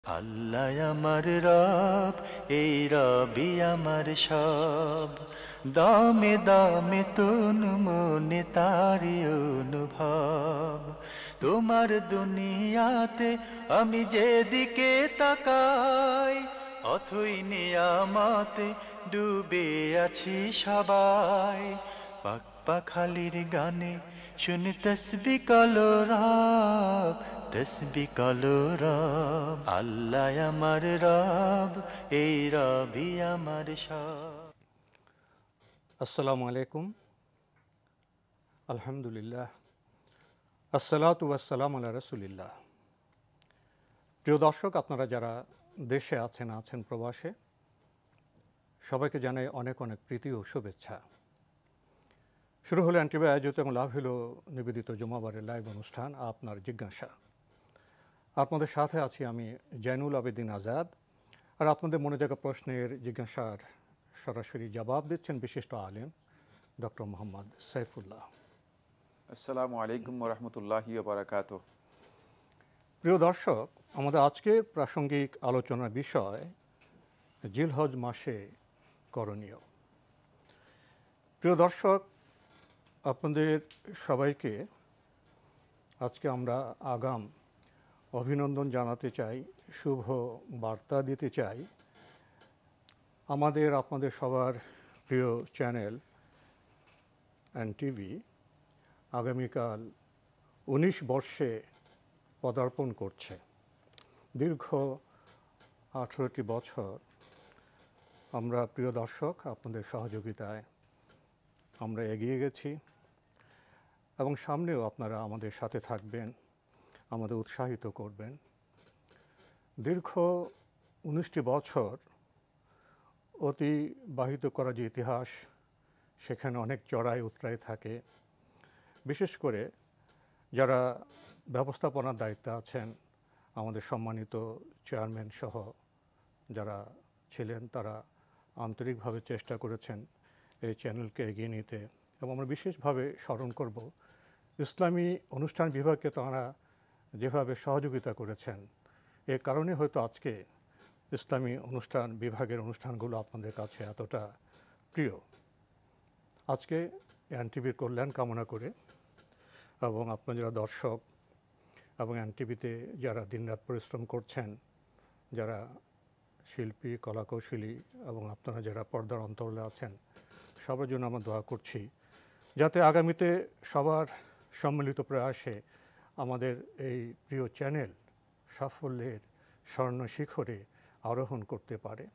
আল্লাহ আমার রব, এই রবি আমার সব। দামে দামে তুন মনে তারি অনুভব। তোমার দুনিয়াতে আমি যেদিকে তাকাই, অথই নিয়ামতে ডুবে আছি সবাই। পাক পাখালির গানে শুনি তসবি কলরব, তসবি কলরব। আল্লাহ আমার রব, এই রবি আমার সব। আসসালামু আলাইকুম, আলহামদুলিল্লাহ, আসসালাতু ওয়াসসালামু আলা রাসূলিল্লাহ। প্রিয় দর্শক, আপনারা যারা দেশে আছেন প্রবাসে, সবাইকে জানাই অনেক অনেক প্রীতি ও শুভেচ্ছা। শুরু হলো এনটিভি আয়োজিত এবং লাভ হলো নিবেদিত জুমাবারের লাইভ অনুষ্ঠান আপনার জিজ্ঞাসা। আপনাদের সাথে আছি আমি জয়নুল আবেদিন আজাদ। আর আপনাদের মনে জাগা প্রশ্নের জিজ্ঞাসার সরাসরি জবাব দিচ্ছেন বিশিষ্ট আলেম ডক্টর মোহাম্মদ সাইফুল্লাহ। আসসালামু আলাইকুম ওরহমতুল্লাহি ওয়া বারাকাতুহু। প্রিয় দর্শক, আমাদের আজকের প্রাসঙ্গিক আলোচনার বিষয় জিলহজ মাসে করণীয়। প্রিয় দর্শক, আপনাদের সবাইকে আজকে আমরা আগাম অভিনন্দন জানাতে চাই, শুভ বার্তা দিতে চাই। আপনাদের সবার প্রিয় চ্যানেল এনটিভি আগামীকাল 19 বর্ষে পদার্পণ করছে। দীর্ঘ 18টি বছর আমরা, প্রিয় দর্শক, আপনাদের সহযোগিতায় আমরা এগিয়ে গেছি এবং সামনেও আপনারা আমাদের সাথে থাকবেন, আমাদের উৎসাহিত করবেন। দীর্ঘ 19টি বছর অতিবাহিত করা যে ইতিহাস, সেখানে অনেক চড়াই উতরাই থাকে। বিশেষ করে যারা ব্যবস্থাপনার দায়িত্বে আছেন, আমাদের সম্মানিত চেয়ারম্যান সহ যারা ছিলেন, তারা আন্তরিকভাবে চেষ্টা করেছেন এই চ্যানেলকে এগিয়ে নিতে। এবং আমরা বিশেষভাবে স্মরণ করব ইসলামী অনুষ্ঠান বিভাগকে তাঁরা যেভাবে সহযোগিতা করেছেন। এ কারণে হয়তো আজকে ইসলামী অনুষ্ঠান বিভাগের অনুষ্ঠানগুলো আপনাদের কাছে এতটা প্রিয়। আজকে এনটিভির কল্যাণ কামনা করে এবং আপনারা যারা দর্শক এবং এনটিভিতে যারা দিনরাত পরিশ্রম করছেন, যারা শিল্পী, কলাকৌশলী এবং আপনারা যারা পর্দার অন্তরালে আছেন, সবার জন্য আমরা দোয়া করছি যাতে আগামীতে সবার সম্মিলিত প্রয়াসে আমাদের এই প্রিয় চ্যানেল সাফল্যের স্বর্ণ শিখরে আরোহণ করতে পারে।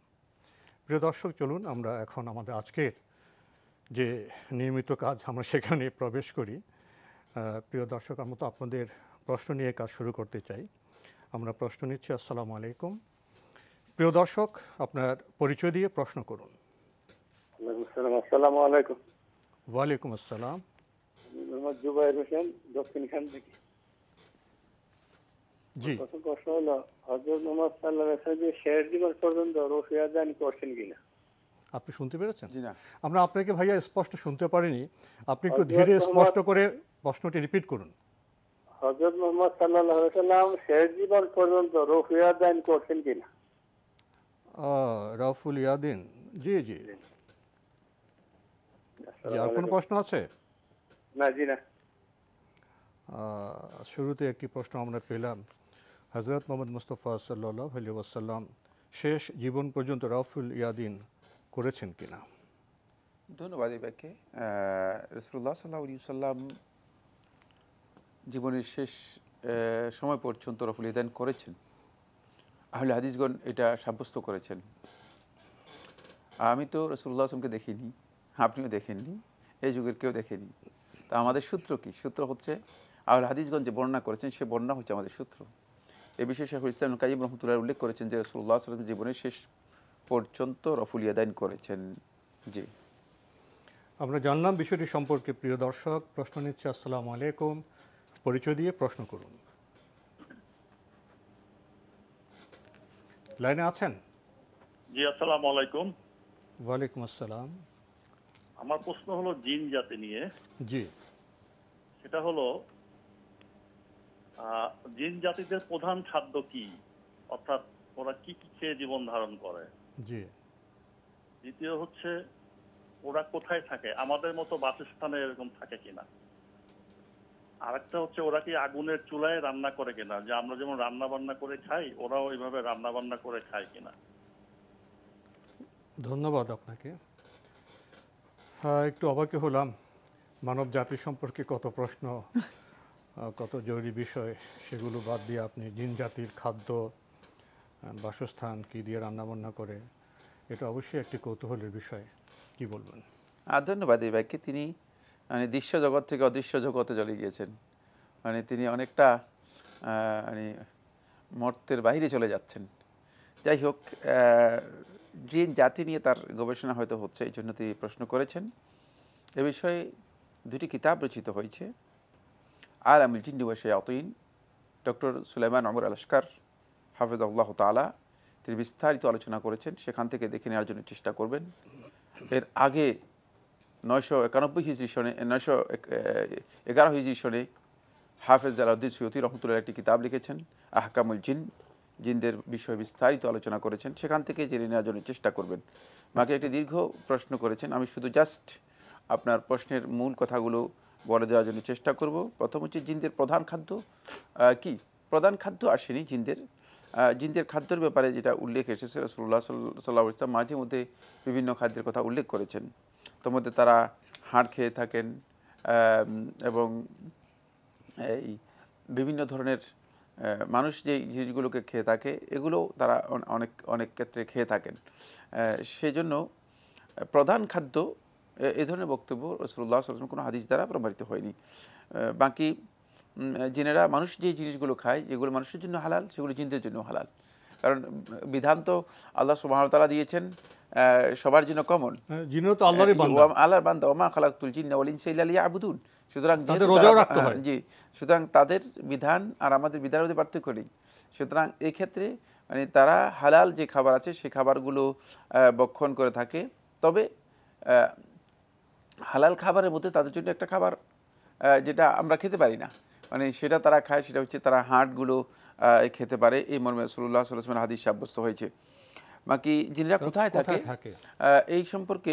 প্রিয় দর্শক, চলুন আমরা এখন আমাদের আজকের যে নিয়মিত কাজ আমরা সেখানে প্রবেশ করি। প্রিয় দর্শক, আমরা তো আপনাদের প্রশ্ন নিয়ে কাজ শুরু করতে চাই। আমরা প্রশ্ন নিচ্ছি। আসসালামু আলাইকুম। প্রিয় দর্শক, আপনার পরিচয় দিয়ে প্রশ্ন করুন। আসসালামু আলাইকুম। ওয়ালাইকুম আসসালাম। মোহাম্মদ জুবাইর হোসেন, দক্ষিণখান থেকে। জি, প্রথম প্রশ্ন হলো, হযরত মুহাম্মদ সাল্লাল্লাহু আলাইহি ওয়াসাল্লাম শেষ জীবন পর্যন্ত রুফিয়া দান করছেন কিনা? আপনি শুনতে পেরেছেন? জি না, আমরা আপনাকে ভাইয়া স্পষ্ট শুনতে পারিনি, আপনি একটু ধীরে স্পষ্ট করে প্রশ্নটি রিপিট করুন। হযরত মুহাম্মদ সাল্লাল্লাহু আলাইহি ওয়াসাল্লাম শেষ জীবন পর্যন্ত রুফিয়া দান করছেন কিনা? রাউফুল ইয়াদিন, জি জি জি। আর কোনো প্রশ্ন আছে? না, জি না। শুরুতে একটি প্রশ্ন আমরা পেলাম, হযরত মুহাম্মদ মুস্তাফা সাল্লাল্লাহু আলাইহি ওয়াসাল্লাম শেষ জীবন পর্যন্ত রাউফুল ইয়াদিন করেছেন কিনা? ধন্যবাদ এই ব্যাখ্যে। রাসূলুল্লাহ সাল্লাল্লাহু আলাইহি ওয়াসাল্লাম জীবনের শেষ সময় পর্যন্ত রফুল ইয়াদান করেছেন। আহলে হাদিসগণ এটা সাব্যস্ত করেছেন। আমি তো রাসূলুল্লাহ সাল্লামকে দেখিনি, আপনিও দেখেননি, এই যুগের কেউ দেখেনি। তা আমাদের সূত্র কি? সূত্র হচ্ছে আহলে হাদিসগণ যে বর্ণনা করেছেন, সে বর্ণনা হচ্ছে আমাদের সূত্র। এ বিষয়ে শাইখুল ইসলাম ইবনে কাইয়্যিম রাহমাতুল্লাহ উল্লেখ করেছেন যে রাসূলুল্লাহ সাল্লাল্লাহু আলাইহি ওয়াসাল্লাম জীবনের শেষ পর্যন্ত রফুল ইয়াদান করেছেন। জি, আমরা জানলাম বিষয়টি সম্পর্কে। প্রিয় দর্শক, প্রশ্ন নিচ্ছে। আসসালামু আলাইকুম। পরিচয় দিয়ে প্রশ্ন করুন। লাইনে আছেন? জি, আসসালামু আলাইকুম। ওয়ালাইকুম আসসালাম। আমার প্রশ্ন হলো জিন জাতি নিয়ে। জি, সেটা হলো জিন জাতিদের প্রধান খাদ্য কি? অর্থাৎ ওরা কি কি খেয়ে জীবন ধারণ করে। জি। দ্বিতীয় হচ্ছে ওরা কোথায় থাকে, আমাদের মতো বাসস্থানে এরকম থাকে কিনা। আরেকটা হচ্ছে ওরা কি আগুনের চুলায় রান্না করে কিনা, যে আমরা যেমন রান্না বান্না করে খাই ওরাও ওইভাবে রান্না বান্না করে খায় কিনা। ধন্যবাদ আপনাকে। একটু অবাকই হলাম, মানব জাতি সম্পর্কে কত প্রশ্ন, কত জরুরি বিষয়, সেগুলো বাদ দিয়ে আপনি জিন জাতির খাদ্য, বাসস্থান কী দিয়ে রান্নাবান্না করে, এটা অবশ্যই একটি কৌতূহলের বিষয়। কি বলবেন? ধন্যবাদ এই ভাইকে। তিনি মানে দৃশ্য জগৎ থেকে অদৃশ্য জগতে চলে গিয়েছেন। মানে তিনি অনেকটা মানে মর্তের বাইরে চলে যাচ্ছেন। যাই হোক, জিন জাতি নিয়ে তার গবেষণা হয়তো হচ্ছে, এই জন্য তিনি প্রশ্ন করেছেন। এ বিষয়ে দুটি কিতাব রচিত হয়েছে। আলামুল জিন্নি ওয়া শায়াতিন, ডক্টর সুলাইমান ওমর আল-আশকার হাফিজাহুল্লাহ তাআলা তিনি বিস্তারিত আলোচনা করেছেন, সেখান থেকে দেখে নেওয়ার জন্য চেষ্টা করবেন। এর আগে 991 হিজরি সনে 911 হিজরি সনে হাফেজ জালালউদ্দিন সুয়ুতী রহমতুল্লাহ একটি কিতাব লিখেছেন আহকামুল জিন, জিনদের বিষয়ে বিস্তারিত আলোচনা করেছেন, সেখান থেকে জেনে নেওয়ার জন্য চেষ্টা করবেন। মাকে একটি দীর্ঘ প্রশ্ন করেছেন, আমি শুধু জাস্ট আপনার প্রশ্নের মূল কথাগুলো বলে দেওয়ার জন্য চেষ্টা করব। প্রথম হচ্ছে জিনদের প্রধান খাদ্য কি। প্রধান খাদ্য আসেনি জিনদের খাদ্যের ব্যাপারে যেটা উল্লেখ এসেছে, রাসূলুল্লাহ সাল্লাল্লাহু আলাইহি ওয়াসাল্লাম মাঝে মধ্যে বিভিন্ন খাদ্যের কথা উল্লেখ করেছেন। তার মধ্যে তারা হাড় খেয়ে থাকেন এবং এই বিভিন্ন ধরনের মানুষ যে জিনিসগুলোকে খেয়ে থাকে এগুলো তারা অনেক ক্ষেত্রে খেয়ে থাকেন। সেজন্য প্রধান খাদ্য এ ধরনের বক্তব্য রাসূলুল্লাহ সাল্লাল্লাহু আলাইহি ওয়াসাল্লাম কোনো হাদিস দ্বারা প্রমাণিত হয়নি। বাকি জিনেরা মানুষ যে জিনিসগুলো খায়, যেগুলো মানুষের জন্য হালাল, সেগুলো জিনদের জন্য হালাল। কারণ বিধান তো আল্লাহ সুবহানাহু ওয়া তাআলা দিয়েছেন সবার জন্য কমন। জিনও তো আল্লাহরই বান্দা, আল্লাহর বান্দা। ওমা খালাকতুল জিন্না ওয়াল ইনসা ইল্লা লিয়াবুদুন। সুতরাং রোজাও রাখতে হয়। জি, সুতরাং তাদের বিধান আর আমাদের বিধানের মধ্যে পার্থক্য নেই। সুতরাং এই ক্ষেত্রে মানে তারা হালাল যে খাবার আছে সেই খাবারগুলো ভক্ষণ করে থাকে। তবে হালাল খাবারের মধ্যে তাদের জন্য একটা খাবার যেটা আমরা খেতে পারি না, মানে সেটা তারা খায়, সেটা হচ্ছে তারা হাড়গুলো খেতে পারে। এই মর্মে রাসূলুল্লাহ সাল্লাল্লাহু আলাইহি ওয়াসাল্লাম হাদিস সাব্যস্ত হয়েছে। বাকি জিনেরা কোথায় থাকে এই সম্পর্কে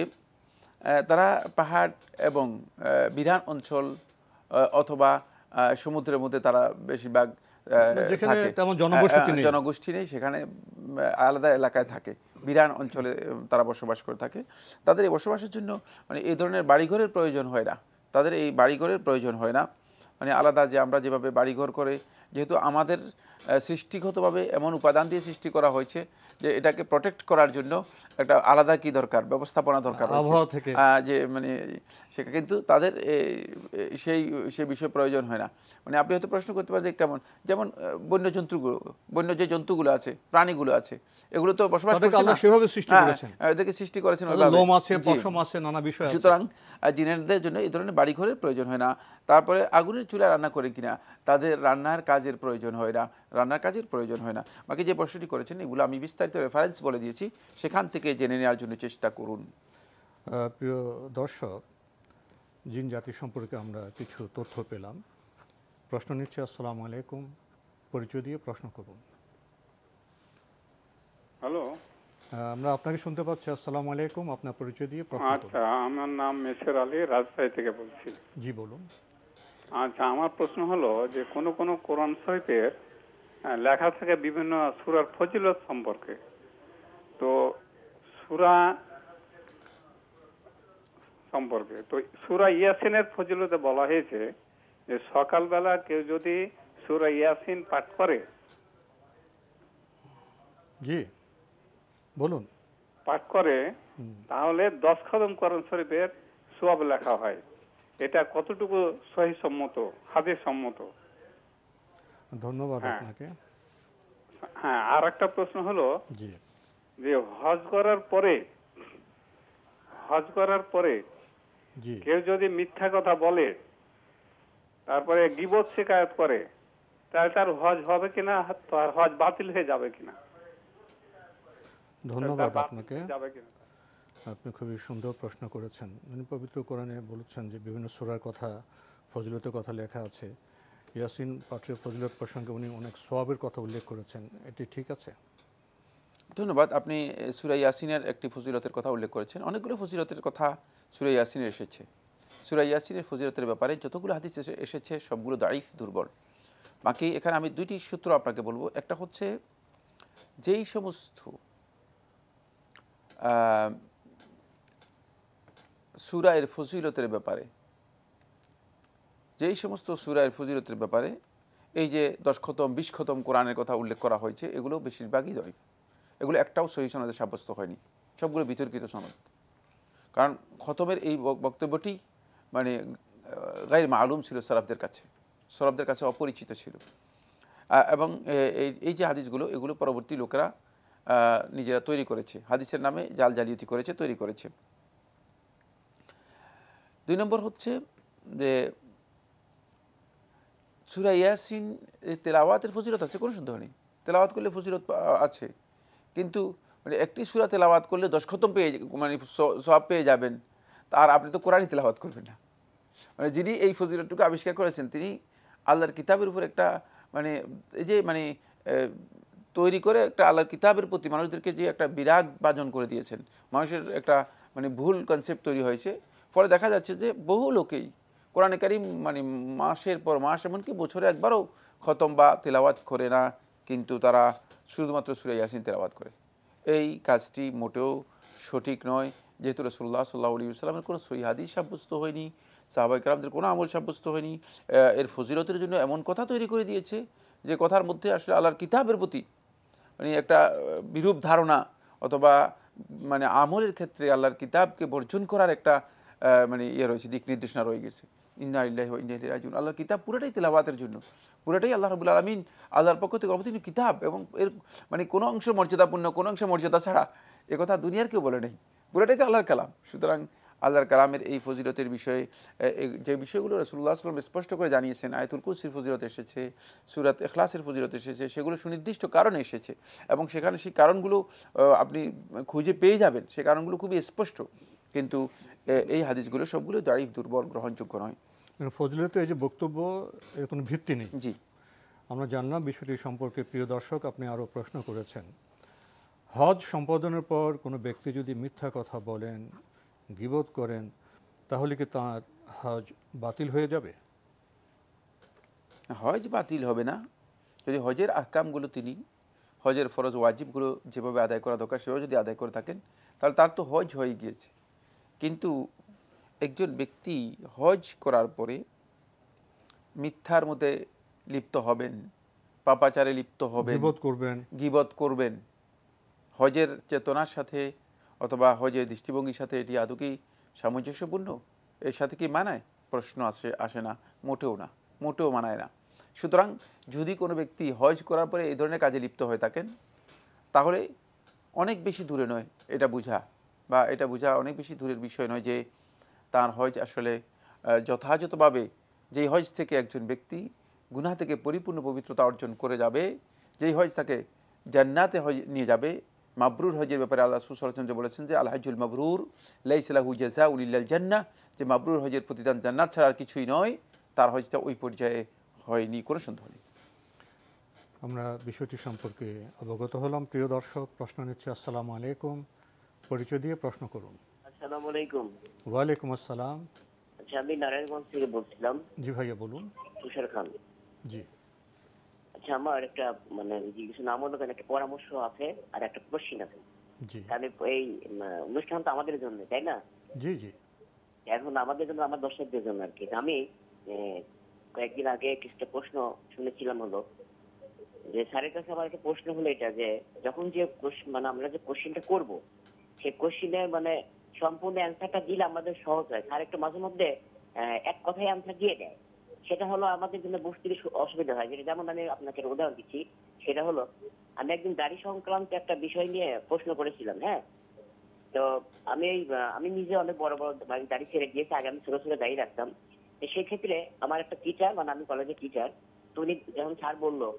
তারা পাহাড় এবং বিরান অঞ্চল অথবা সমুদ্রের মধ্যে তারা বেশিরভাগ থাকে, জনগোষ্ঠী নেই, সেখানে আলাদা এলাকায় থাকে, বিরান অঞ্চলে তারা বসবাস করে থাকে। তাদের এই বসবাসের জন্য মানে এই ধরনের বাড়িঘরের প্রয়োজন হয় না, তাদের এই বাড়িঘরের প্রয়োজন হয় না। মানে আলাদা যে আমরা যেভাবে বাড়িঘর করে, যেহেতু আমাদের সৃষ্টিগতভাবে এমন উপাদান দিয়ে সৃষ্টি করা হয়েছে যে এটাকে প্রোটেক্ট করার জন্য একটা আলাদা কি দরকার, ব্যবস্থাপনা দরকার যে মানে সেটা, কিন্তু তাদের সেই বিষয়ে প্রয়োজন হয় না। মানে আপনি হয়তো প্রশ্ন করতে পারেন যে কেমন, যেমন বন্য যে জন্তুগুলো আছে, প্রাণীগুলো আছে, এগুলো তো বসবাস করছে না, এদেরকে সৃষ্টি করেছেন নানা বিষয়। সুতরাং জিনেদের জন্য এই ধরনের বাড়িঘরের প্রয়োজন হয় না। তারপরে আগুনের চুলায় রান্না করে কিনা, তাদের রান্নার কাজের প্রয়োজন হয় না, বাকি যে প্রশ্নটি করেছেন এগুলো আমি বিস্তারিত রেফারেন্স বলে দিয়েছি, সেখান থেকে জেনে নেওয়ার জন্য চেষ্টা করুন। প্রিয় দর্শক, জিন জাতি সম্পর্কে আমরা কিছু তথ্য পেলাম। প্রশ্ন নিচ্ছে, আসসালামু আলাইকুম, পরিচয় দিয়ে প্রশ্ন করুন। হ্যালো, আমরা আপনাকে শুনতে পাচ্ছি। আসসালামু আলাইকুম, আপনার পরিচয় দিয়ে প্রশ্ন করুন। আচ্ছা, আমার নাম মেসের আলী, রাজশাহী থেকে বলছি। জি বলুন। আচ্ছা, আমার প্রশ্ন হলো যে কোন কোরআন শরীফের লেখা থাকে বিভিন্ন সূরার ফজিলত সম্পর্কে, তো সূরা সম্পর্কে তো সূরা ইয়াসিনের ফজিলতে বলা হয়েছে যে সকালবেলা কেউ যদি সূরা ইয়াসিন পাঠ করে, জি বলুন, তাহলে 10 খতম কোরআন শরীফের সওয়াব লেখা হয়। এটা কতটুকু সহিহ সম্মত, হাদিস সম্মত? ধন্যবাদ আপনাকে। হ্যাঁ, আর একটা প্রশ্ন হলো যে হজ করার পরে কেউ যদি মিথ্যা কথা বলে, তারপরে গীবত শিকায়ত করে, তাহলে তার হজ হবে কিনা, তার হজ বাতিল হয়ে যাবে কিনা? ধন্যবাদ আপনাকে, আপনি খুবই সুন্দর প্রশ্ন করেছেন। পবিত্র কোরআনে বলেছেন যে বিভিন্ন সূরার কথা, ফজিলতের কথা লেখা আছে। ইয়াসিন পাঠের ফজিলত প্রসঙ্গে উনি অনেক সওয়াবের কথা উল্লেখ করেছেন, এটি ঠিক আছে? ধন্যবাদ। আপনি সূরা ইয়াসিনের একটি ফজিলতের কথা উল্লেখ করেছেন। অনেকগুলো ফজিলতের কথা সূরা ইয়াসিনে এসেছে। সূরা ইয়াসিনের ফজিলতের ব্যাপারে যতগুলো হাদিস এসেছে সবগুলো দাঈফ, দুর্বল। বাকি এখানে আমি দুইটি সূত্র আপনাকে বলবো। একটা হচ্ছে যেই সমস্ত সূরা এর ফজিলতের ব্যাপারে, যেই সমস্ত সূরা এর ফজিলতের ব্যাপারে এই যে 10 খতম 20 খতম কোরআনের কথা উল্লেখ করা হয়েছে, এগুলো বেশিরভাগই দাঈফ। এগুলো একটাও সহিহ সনদে সাব্যস্ত হয়নি, সবগুলো বিতর্কিত সনদ। কারণ খতমের এই বক্তব্যটি মানে গায়র মালুম ছিল সালাফদের কাছে অপরিচিত ছিল। এবং এই যে হাদিসগুলো, এগুলো পরবর্তী লোকেরা নিজেরা তৈরি করেছে, হাদিসের নামে জালিয়াতি করেছে, তৈরি করেছে। 2 নম্বর হচ্ছে যে সূরা ইয়াসিন তেলাওয়াতের ফজিলত আছে, কোনো সন্দেহ নেই, তেলাওয়াত করলে ফজিলত আছে। কিন্তু মানে একটি সূরা তেলাওয়াত করলে 10 খতম পেয়ে মানে সওয়াব পেয়ে যাবেন, আর আপনি তো কোরআনই তেলাওয়াত করবেন না। মানে যিনি এই ফজিলতটুকু আবিষ্কার করেছেন তিনি আল্লাহর কিতাবের উপর একটা মানে এই যে মানে তৈরি করে একটা আল্লাহর কিতাবের প্রতি মানুষদেরকে যে একটা বিরাগ বাজন করে দিয়েছেন, মানুষের একটা মানে ভুল কনসেপ্ট তৈরি হয়েছে। ফলে দেখা যাচ্ছে যে বহু লোকেই কোরআনে কারীম মানে মাসের পর মাস, এমনকি বছরে একবারও খতম বা তেলাওয়াত করে না, কিন্তু তারা শুধুমাত্র সূরা ইয়াসিন তেলাওয়াত করে। এই কাজটি মোটেও সঠিক নয়, যেহেতু রাসূলুল্লাহ সাল্লাল্লাহু আলাইহি ওয়াসাল্লামের কোনো সহিহ হাদিস সাব্যস্ত হয়নি, সাহাবায়ে কেরামদের কোনো আমল সাব্যস্ত হয়নি। এর ফজিলতের জন্য এমন কথা তৈরি করে দিয়েছে যে কথার মধ্যে আসলে আল্লাহর কিতাবের প্রতি মানে একটা বিরূপ ধারণা অথবা মানে আমলের ক্ষেত্রে আল্লাহর কিতাবকে বর্জন করার একটা মানে রয়েছে, দিক নির্দেশনা রয়ে গেছে। ইন্না লিল্লাহি ওয়া ইন্না ইলাইহি রাজিউন। আল্লাহর কিতাব পুরোটাই তেলাওয়াতের জন্য, পুরোটাই আল্লাহ রাব্বুল আলামিন আল্লাহর পক্ষ থেকে অবতীর্ণ কিতাব, এবং এর মানে কোনো অংশ মর্যাদাপূর্ণ, কোনো অংশ মর্যাদা ছাড়া, এ কথা দুনিয়ার কেউ বলে নেই, পুরোটাই তো আল্লাহর কালাম। সুতরাং আল্লাহর কালামের এই ফজিলতের বিষয়ে যে বিষয়গুলো রাসূলুল্লাহ সাল্লাল্লাহু আলাইহি ওয়াসাল্লাম স্পষ্ট করে জানিয়েছেন, আয়াতুল কুরসির ফজিলত এসেছে, সূরাত ইখলাসের ফজিলত এসেছে, সেগুলো সুনির্দিষ্ট কারণে এসেছে, এবং সেখানে সেই কারণগুলো আপনি খুঁজে পেয়ে যাবেন, সেই কারণগুলো খুবই স্পষ্ট। কিন্তু এই হাদিসগুলো সবগুলো দাঈফ, দুর্বল, গ্রহণযোগ্য নয়। ফজিলতে এই যে বক্তব্য, এর কোনো ভিত্তি নেই। জি, আমরা জানলাম বিষয়টি সম্পর্কে। প্রিয় দর্শক, আপনি আরও প্রশ্ন করেছেন, হজ সম্পাদনের পর কোনো ব্যক্তি যদি মিথ্যা কথা বলেন, গীবত করেন, তাহলে কি তার হজ বাতিল হয়ে যাবে? হজ বাতিল হবে না যদি হজের আহকামগুলো তিনি, হজের ফরজ ওয়াজিবগুলো যেভাবে আদায় করা দরকার সেভাবে যদি আদায় করে থাকেন, তাহলে তার তো হজ হয়ে গিয়েছে। কিন্তু একজন ব্যক্তি হজ করার পরে মিথ্যার মধ্যে লিপ্ত হবেন, পাপাচারে লিপ্ত হবেন, গীবত করবেন, হজের চেতনার সাথে অথবা হজের দৃষ্টিভঙ্গির সাথে এটি আদৌ কি সামঞ্জস্যপূর্ণ? এর সাথে কি মানায়? প্রশ্ন আসে না, মোটেও মানায় না। সুতরাং যদি কোনো ব্যক্তি হজ করার পরে এই ধরনের কাজে লিপ্ত হয়ে থাকেন, তাহলে অনেক বেশি দূরে নয় এটা বোঝা অনেক বেশি দূরের বিষয় নয় যে তার হজ আসলে যথাযথভাবে, যেই হজ থেকে একজন ব্যক্তি গুনাহ থেকে পরিপূর্ণ পবিত্রতা অর্জন করে যাবে, যেই হজ তাকে জান্নাতে হজ নিয়ে যাবে। মাবরুর হজের ব্যাপারে আল্লাহ রাসূল সাল্লাল্লাহু আলাইহি ওয়াসাল্লাম বলেছেন যে আল হজ্জুল মাবরুর লাইসা লাহু জাযাউন ইল্লাল জান্নাহ, যে মাবরুর হজের প্রতিদান জান্নাত ছাড়া আর কিছুই নয়। তার হজটা ওই পর্যায়ে হয়নি, কোনো সন্দেহ নেই। আমরা বিষয়টি সম্পর্কে অবগত হলাম। প্রিয় দর্শক, প্রশ্ন নিচ্ছে। আসসালামু আলাইকুম, পরিচয় দিয়ে প্রশ্ন করুন। আসসালামু আলাইকুম। ওয়ালাইকুম আসসালাম। আচ্ছা, আমি নারায়ণগঞ্জ থেকে বলছিলাম। জি ভাইয়া বলুন। তুষার খান। জি। আচ্ছা, আমার একটা মানে কিছু নাম হলো একটা পরামর্শ আছে আর একটা কোশ্চিন আছে। জি। তাহলে এই অনুষ্ঠান তো আমাদের জন্য, তাই না? জি জি। এখন আমাদের জন্য, আমার দর্শকদের জন্য আর কি। আমি কয়েকদিন আগে একটা প্রশ্ন শুনেছিলাম, হলো যে স্যারের কাছে আমার একটা প্রশ্ন হলো এটা, যে যখন যে মানে আমরা যে কোশ্চিনটা করব, সেই কোশ্চিনের মানে সম্পূর্ণ অ্যান্সারটা দিলে আমাদের সহজ হয়। স্যার একটু মাঝে মধ্যে এক কথায় অ্যান্সার দিয়ে দেয়, সেটা হলো আমাদের জন্য বুঝতে অসুবিধা হয়। যেটা যেমন আমি আপনাকে উদাহরণ দিচ্ছি, সেটা হলো আমি একদিন দাড়ি সংক্রান্ত একটা বিষয় নিয়ে প্রশ্ন করেছিলাম। হ্যাঁ, তো আমি নিজে অনেক বড় বড় দাড়ি ছেড়ে গিয়েছি, আগে আমি ছোট ছোট দাড়ি রাখতাম। সেই ক্ষেত্রে আমার একটা টিচার, মানে আমি কলেজের টিচার, তো উনি যখন স্যার বললো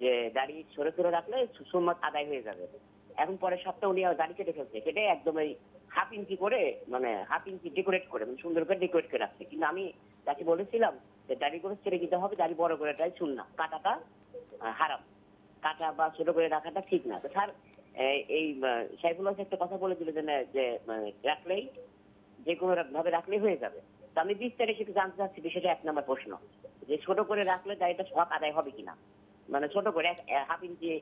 যে দাড়ি ছোট ছোট রাখলে সুন্নাত আদায় হয়ে যাবে, এখন পরের সপ্তাহে উনি দাড়ি কেটে ফেলছে, কেটে একদম এই হাফ ইঞ্চি করে, মানে হাফ ইঞ্চি ডেকোরেট করে, মানে সুন্দর করে ডেকোরেট করে রাখছে। কিন্তু আমি তাকে বলেছিলাম যে দাড়ি করে ছেড়ে দিতে হবে, দাড়ি বড় করে রাখাটাই সুন্নাত, কাটাটা হারাম, কাটা বা ছোট করে রাখাটা ঠিক না। তো স্যার এই সাইফুল্লাহ একটা কথা বলে দিল যে রাখলেই যে কোনো ভাবে রাখলেই হয়ে যাবে। তো আমি বিস্তারিত একটু জানতে চাচ্ছি বিষয়টা। 1 নম্বর প্রশ্ন, যে ছোট করে রাখলে দাড়িটা হক আদায় হবে কিনা, মানে ছোট করে 1/2 ইঞ্চি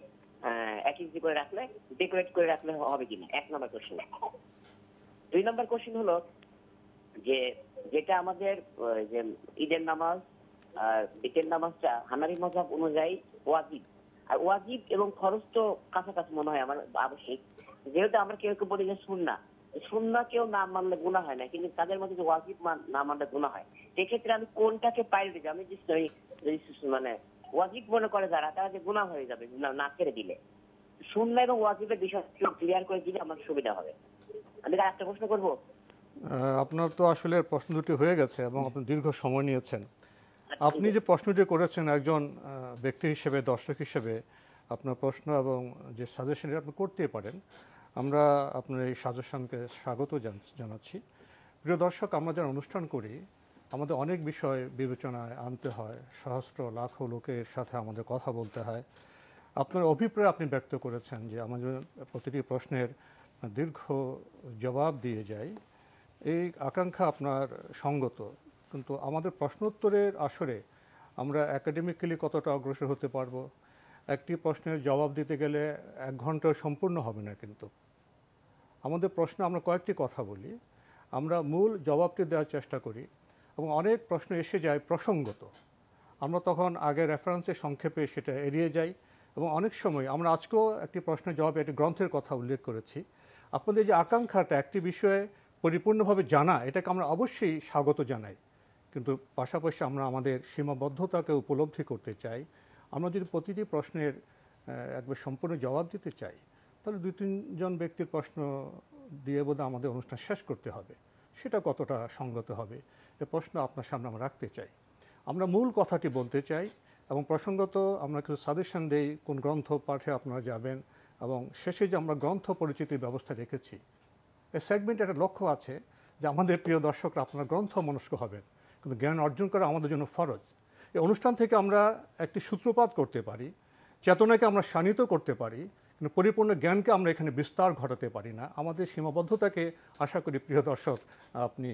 1 ইঞ্চি করে রাখলে ডেকোরেট করে রাখলে হবে কিনা, 1 নম্বর কোশ্চেন। 2 নম্বর কোশ্চেন হলো যে যেটা আমাদের যে ঈদের নামাজ আর বিকেল নামাজটা হানাফি মাযহাব অনুযায়ী ওয়াজিব, আর ওয়াজিব এবং ফরজ তো কাছাকাছি মনে হয় আমার আবশ্যিক। যেহেতু আমরা কেউ কেউ বলি যে সুন্নাহ কেউ না মানলে গুনাহ হয় না, কিন্তু তাদের মধ্যে যে ওয়াজিব না মানলে গুনাহ হয়, সেক্ষেত্রে আমি কোনটাকে প্রায়োরিটি দিই? আমি মানে ওয়াজিব মনে করে যারা, তারা যে গুনাহ হয়ে যাবে না ছেড়ে দিলে, সুন্নাহ এবং ওয়াজিবের বিষয় ক্লিয়ার করে দিলে আমার সুবিধা হবে। আমি একটা প্রশ্ন করবো। আপনার তো আসলে প্রশ্ন দুটি হয়ে গেছে এবং আপনি দীর্ঘ সময় নিয়েছেন। আপনি যে প্রশ্নটি করেছেন একজন ব্যক্তি হিসেবে, দর্শক হিসেবে, আপনার প্রশ্ন এবং যে সাজেশন আপনি করতেই পারেন। আমরা আপনার এই সাজেশনকে স্বাগত জানাচ্ছি। প্রিয় দর্শক, আমরা যারা অনুষ্ঠান করি আমাদের অনেক বিষয় বিবেচনায় আনতে হয়, সহস্র লাখো লোকের সাথে আমাদের কথা বলতে হয়। আপনার অভিপ্রায় আপনি ব্যক্ত করেছেন যে আমাদের প্রতিটি প্রশ্নের দীর্ঘ জবাব দিয়ে যাই, এই আকাঙ্ক্ষা আপনার সঙ্গত। কিন্তু আমাদের প্রশ্নোত্তরের আসরে আমরা একাডেমিক্যালি কতটা অগ্রসর হতে পারবো, একটি প্রশ্নের জবাব দিতে গেলে 1 ঘন্টা সম্পূর্ণ হবে না। কিন্তু আমাদের প্রশ্ন আমরা কয়েকটি কথা বলি, আমরা মূল জবাবটি দেওয়ার চেষ্টা করি এবং অনেক প্রশ্ন এসে যায় প্রসঙ্গত, আমরা তখন আগে রেফারেন্সে সংক্ষেপে সেটা এড়িয়ে যাই। এবং অনেক সময় আমরা আজকেও একটি প্রশ্নের জবাবে একটি গ্রন্থের কথা উল্লেখ করেছি। আপনাদের যে আকাঙ্ক্ষাটা একটি বিষয়ে পরিপূর্ণভাবে জানা, এটাকে আমরা অবশ্যই স্বাগত জানাই, কিন্তু পাশাপাশি আমরা আমাদের সীমাবদ্ধতাকে উপলব্ধি করতে চাই। আমরা যদি প্রতিটি প্রশ্নের একবার সম্পূর্ণ জবাব দিতে চাই, তাহলে 2-3 জন ব্যক্তির প্রশ্ন দিয়ে বোধহয় আমাদের অনুষ্ঠান শেষ করতে হবে। সেটা কতটা সঙ্গত হবে, এ প্রশ্ন আপনার সামনে আমরা রাখতে চাই। আমরা মূল কথাটি বলতে চাই এবং প্রসঙ্গত আমরা কিছু সাজেশন দেই কোন গ্রন্থ পাঠে আপনারা যাবেন, এবং শেষে যে আমরা গ্রন্থ পরিচিতির ব্যবস্থা রেখেছি। এই সেগমেন্ট একটা লক্ষ্য আছে যে আমাদের প্রিয় দর্শকরা আপনারা গ্রন্থ মনস্ক হবেন, কিন্তু জ্ঞান অর্জন করা আমাদের জন্য ফরজ। এই অনুষ্ঠান থেকে আমরা একটি সূত্রপাত করতে পারি, চেতনাকে আমরা শানিত করতে পারি, কিন্তু পরিপূর্ণ জ্ঞানকে আমরা এখানে বিস্তার ঘটাতে পারি না। আমাদের সীমাবদ্ধতাকে আশা করি প্রিয় দর্শক আপনি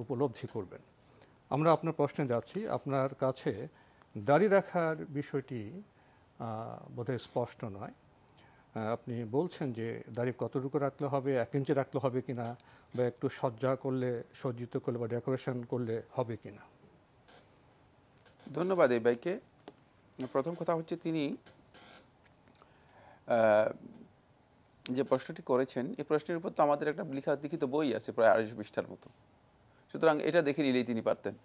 উপলব্ধি করবেন। আমরা আপনার প্রশ্নে যাচ্ছি। আপনার কাছে দাড়ি রাখার বিষয়টি বোধহয় স্পষ্ট নয়। আপনি বলছেন যে দাড়ি কতটুকু রাখলে হবে, 1 ইঞ্চি রাখলে হবে কিনা, বা একটু সজ্জিত করলে বা ডেকোরেশন করলে হবে কিনা। ধন্যবাদ এই ভাইকে। প্রথম কথা হচ্ছে তিনি যে প্রশ্নটি করেছেন, এই প্রশ্নের উপর তো আমাদের একটা লিখিত বই আছে প্রায় 250 পৃষ্ঠার মতো। সুতরাং এটা দেখে নিলেই তিনি পারতেন।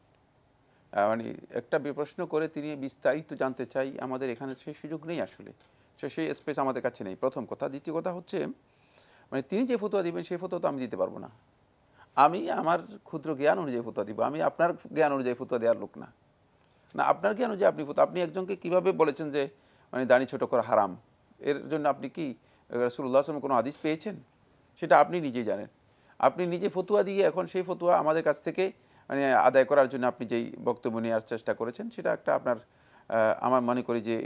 মানে একটা প্রশ্ন করে তিনি বিস্তারিত জানতে চাই, আমাদের এখানে সেই সুযোগ নেই, আসলে সেই স্পেস আমাদের কাছে নেই, প্রথম কথা। দ্বিতীয় কথা হচ্ছে মানে তিনি যে ফতোয়া দিবেন সেই ফতোয়া তো আমি দিতে পারবো না। আমি আমার ক্ষুদ্র জ্ঞান অনুযায়ী ফতোয়া দিব, আমি আপনার জ্ঞান অনুযায়ী ফতোয়া দেওয়ার লোক না। না, আপনার জ্ঞান অনুযায়ী আপনি একজনকে কিভাবে বলেছেন যে মানে দাড়ি ছোট করা হারাম, এর জন্য আপনি কি রাসূলুল্লাহ সাল্লাল্লাহু আলাইহি ওয়াসাল্লাম কোনো হাদিস পেয়েছেন? সেটা আপনি নিজেই জানেন। আপনি নিজে ফতোয়া দিয়ে এখন সেই ফতোয়া আমাদের কাছ থেকে মানে আদায় করার জন্য আপনি যেই বক্তব্য নেওয়ার চেষ্টা করেছেন, সেটা একটা আপনার আমার মনে করি যে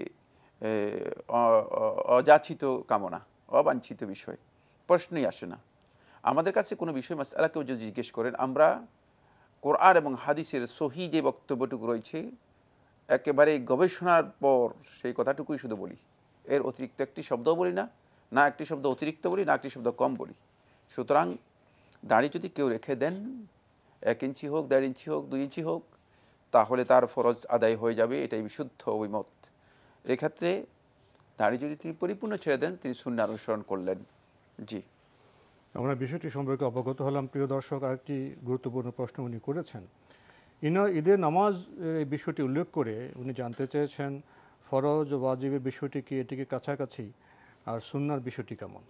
অযাচিত কামনা, অবাঞ্ছিত বিষয়, প্রশ্নই আসে না। আমাদের কাছে কোনো বিষয় মাসআলা কেউ যদি জিজ্ঞেস করেন, আমরা কোরআন এবং হাদিসের সহি যে বক্তব্যটুকু রয়েছে একেবারে গবেষণার পর সেই কথাটুকুই শুধু বলি, এর অতিরিক্ত একটি শব্দও বলি না, না একটি শব্দ অতিরিক্ত বলি, না একটি শব্দ কম বলি। সুতরাং দাড়ি যদি কেউ রেখে দেন, 1 ইঞ্চি হোক, 1.5 ইঞ্চি হোক, 2 ইঞ্চি হোক, তাহলে তার ফরজ আদায় হয়ে যাবে, এটাই বিশুদ্ধ অভিমত। এক্ষেত্রে দাড়ি যদি তিনি পরিপূর্ণ ছেড়ে দেন, তিনি সুন্নাহ অনুসরণ করলেন। জি, আমরা বিষয়টি সম্পর্কে অবগত হলাম। প্রিয় দর্শক, আরেকটি গুরুত্বপূর্ণ প্রশ্ন উনি করেছেন। ঈদের নামাজ এই বিষয়টি উল্লেখ করে উনি জানতে চেয়েছেন ফরজ ও ওয়াজিবের বিষয়টি কি, এটিকে কাছাকাছি, আর সুন্নাহর বিষয়টি কেমন?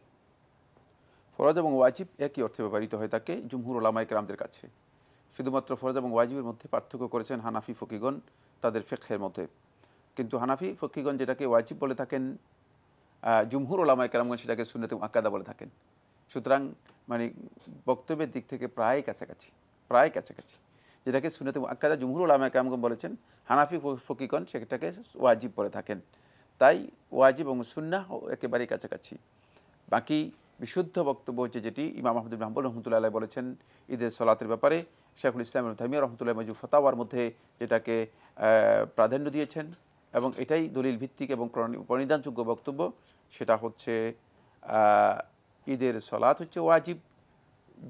ফরজ এবং ওয়াজিব একই অর্থে ব্যবহৃত হয়ে থাকে জুমহুর উলামায়ে কেরামদের কাছে। শুধুমাত্র ফরজ এবং ওয়াজিবের মধ্যে পার্থক্য করেছেন হানাফি ফকিগণ তাদের ফিকহের মধ্যে। কিন্তু হানাফি ফকিগণ যেটাকে ওয়াজিব বলে থাকেন, জুমহুর উলামায়ে কেরামগণ সেটাকে সুন্নাতে মুআক্কাদা বলে থাকেন। সুতরাং মানে বক্তব্যের দিক থেকে প্রায় কাছাকাছি। যেটাকে সুন্নাতে মুআক্কাদা জুমহুর উলামায়ে কেরামগণ বলেছেন, হানাফি ফকিগণ সেটাকে ওয়াজিব বলে থাকেন। তাই ওয়াজিব এবং সুন্নাহ একেবারেই কাছাকাছি। বাকি বিশুদ্ধ বক্তব্য হচ্ছে যেটি ইমাম আহমদ ইবনে হাম্বল রহমতুল্লাহ আলাইহি বলেছেন ঈদের সলাতের ব্যাপারে, শাইখুল ইসলাম ইবনে তাইমিয়া রহমতুল্লাহ মজু ফতাওয়ার মধ্যে যেটাকে প্রাধান্য দিয়েছেন এবং এটাই দলিল ভিত্তিক এবং প্রণিধানযোগ্য বক্তব্য, সেটা হচ্ছে ঈদের সলাত হচ্ছে ওয়াজিব।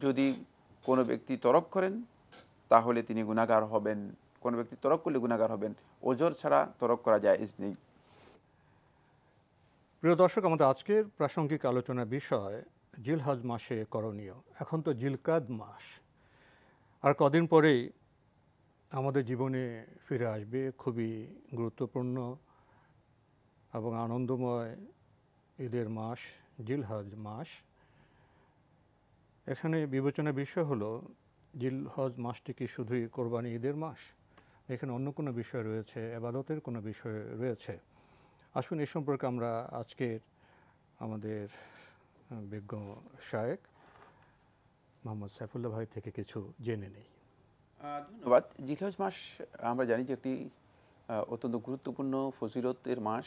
যদি কোনো ব্যক্তি তরক করেন তাহলে তিনি গুনাহগার হবেন, কোনো ব্যক্তি তরক করলে গুনাহগার হবেন, ওজর ছাড়া তরক করা জায়েজ নেই। প্রিয় দর্শক, আমাদের আজকের প্রাসঙ্গিক আলোচনার বিষয় জিলহজ মাসে করণীয়। এখন তো জিলকাদ মাস, আর কদিন পরেই আমাদের জীবনে ফিরে আসবে খুবই গুরুত্বপূর্ণ এবং আনন্দময় ঈদের মাস জিলহজ মাস। এখানে বিবেচনার বিষয় হলো জিলহজ মাসটি কি শুধুই কোরবানি ঈদের মাস, এখানে অন্য কোনো বিষয় রয়েছে, ইবাদতের কোনো বিষয় রয়েছে। আসুন এই সম্পর্কে আমরা আজকের আমাদের বিজ্ঞ শায়েখ মোহাম্মদ সাইফুল্লাহ ভাই থেকে কিছু জেনে নেই। ধন্যবাদ। জিলহজ মাস আমরা জানি যে একটি অত্যন্ত গুরুত্বপূর্ণ ফজিলতের মাস।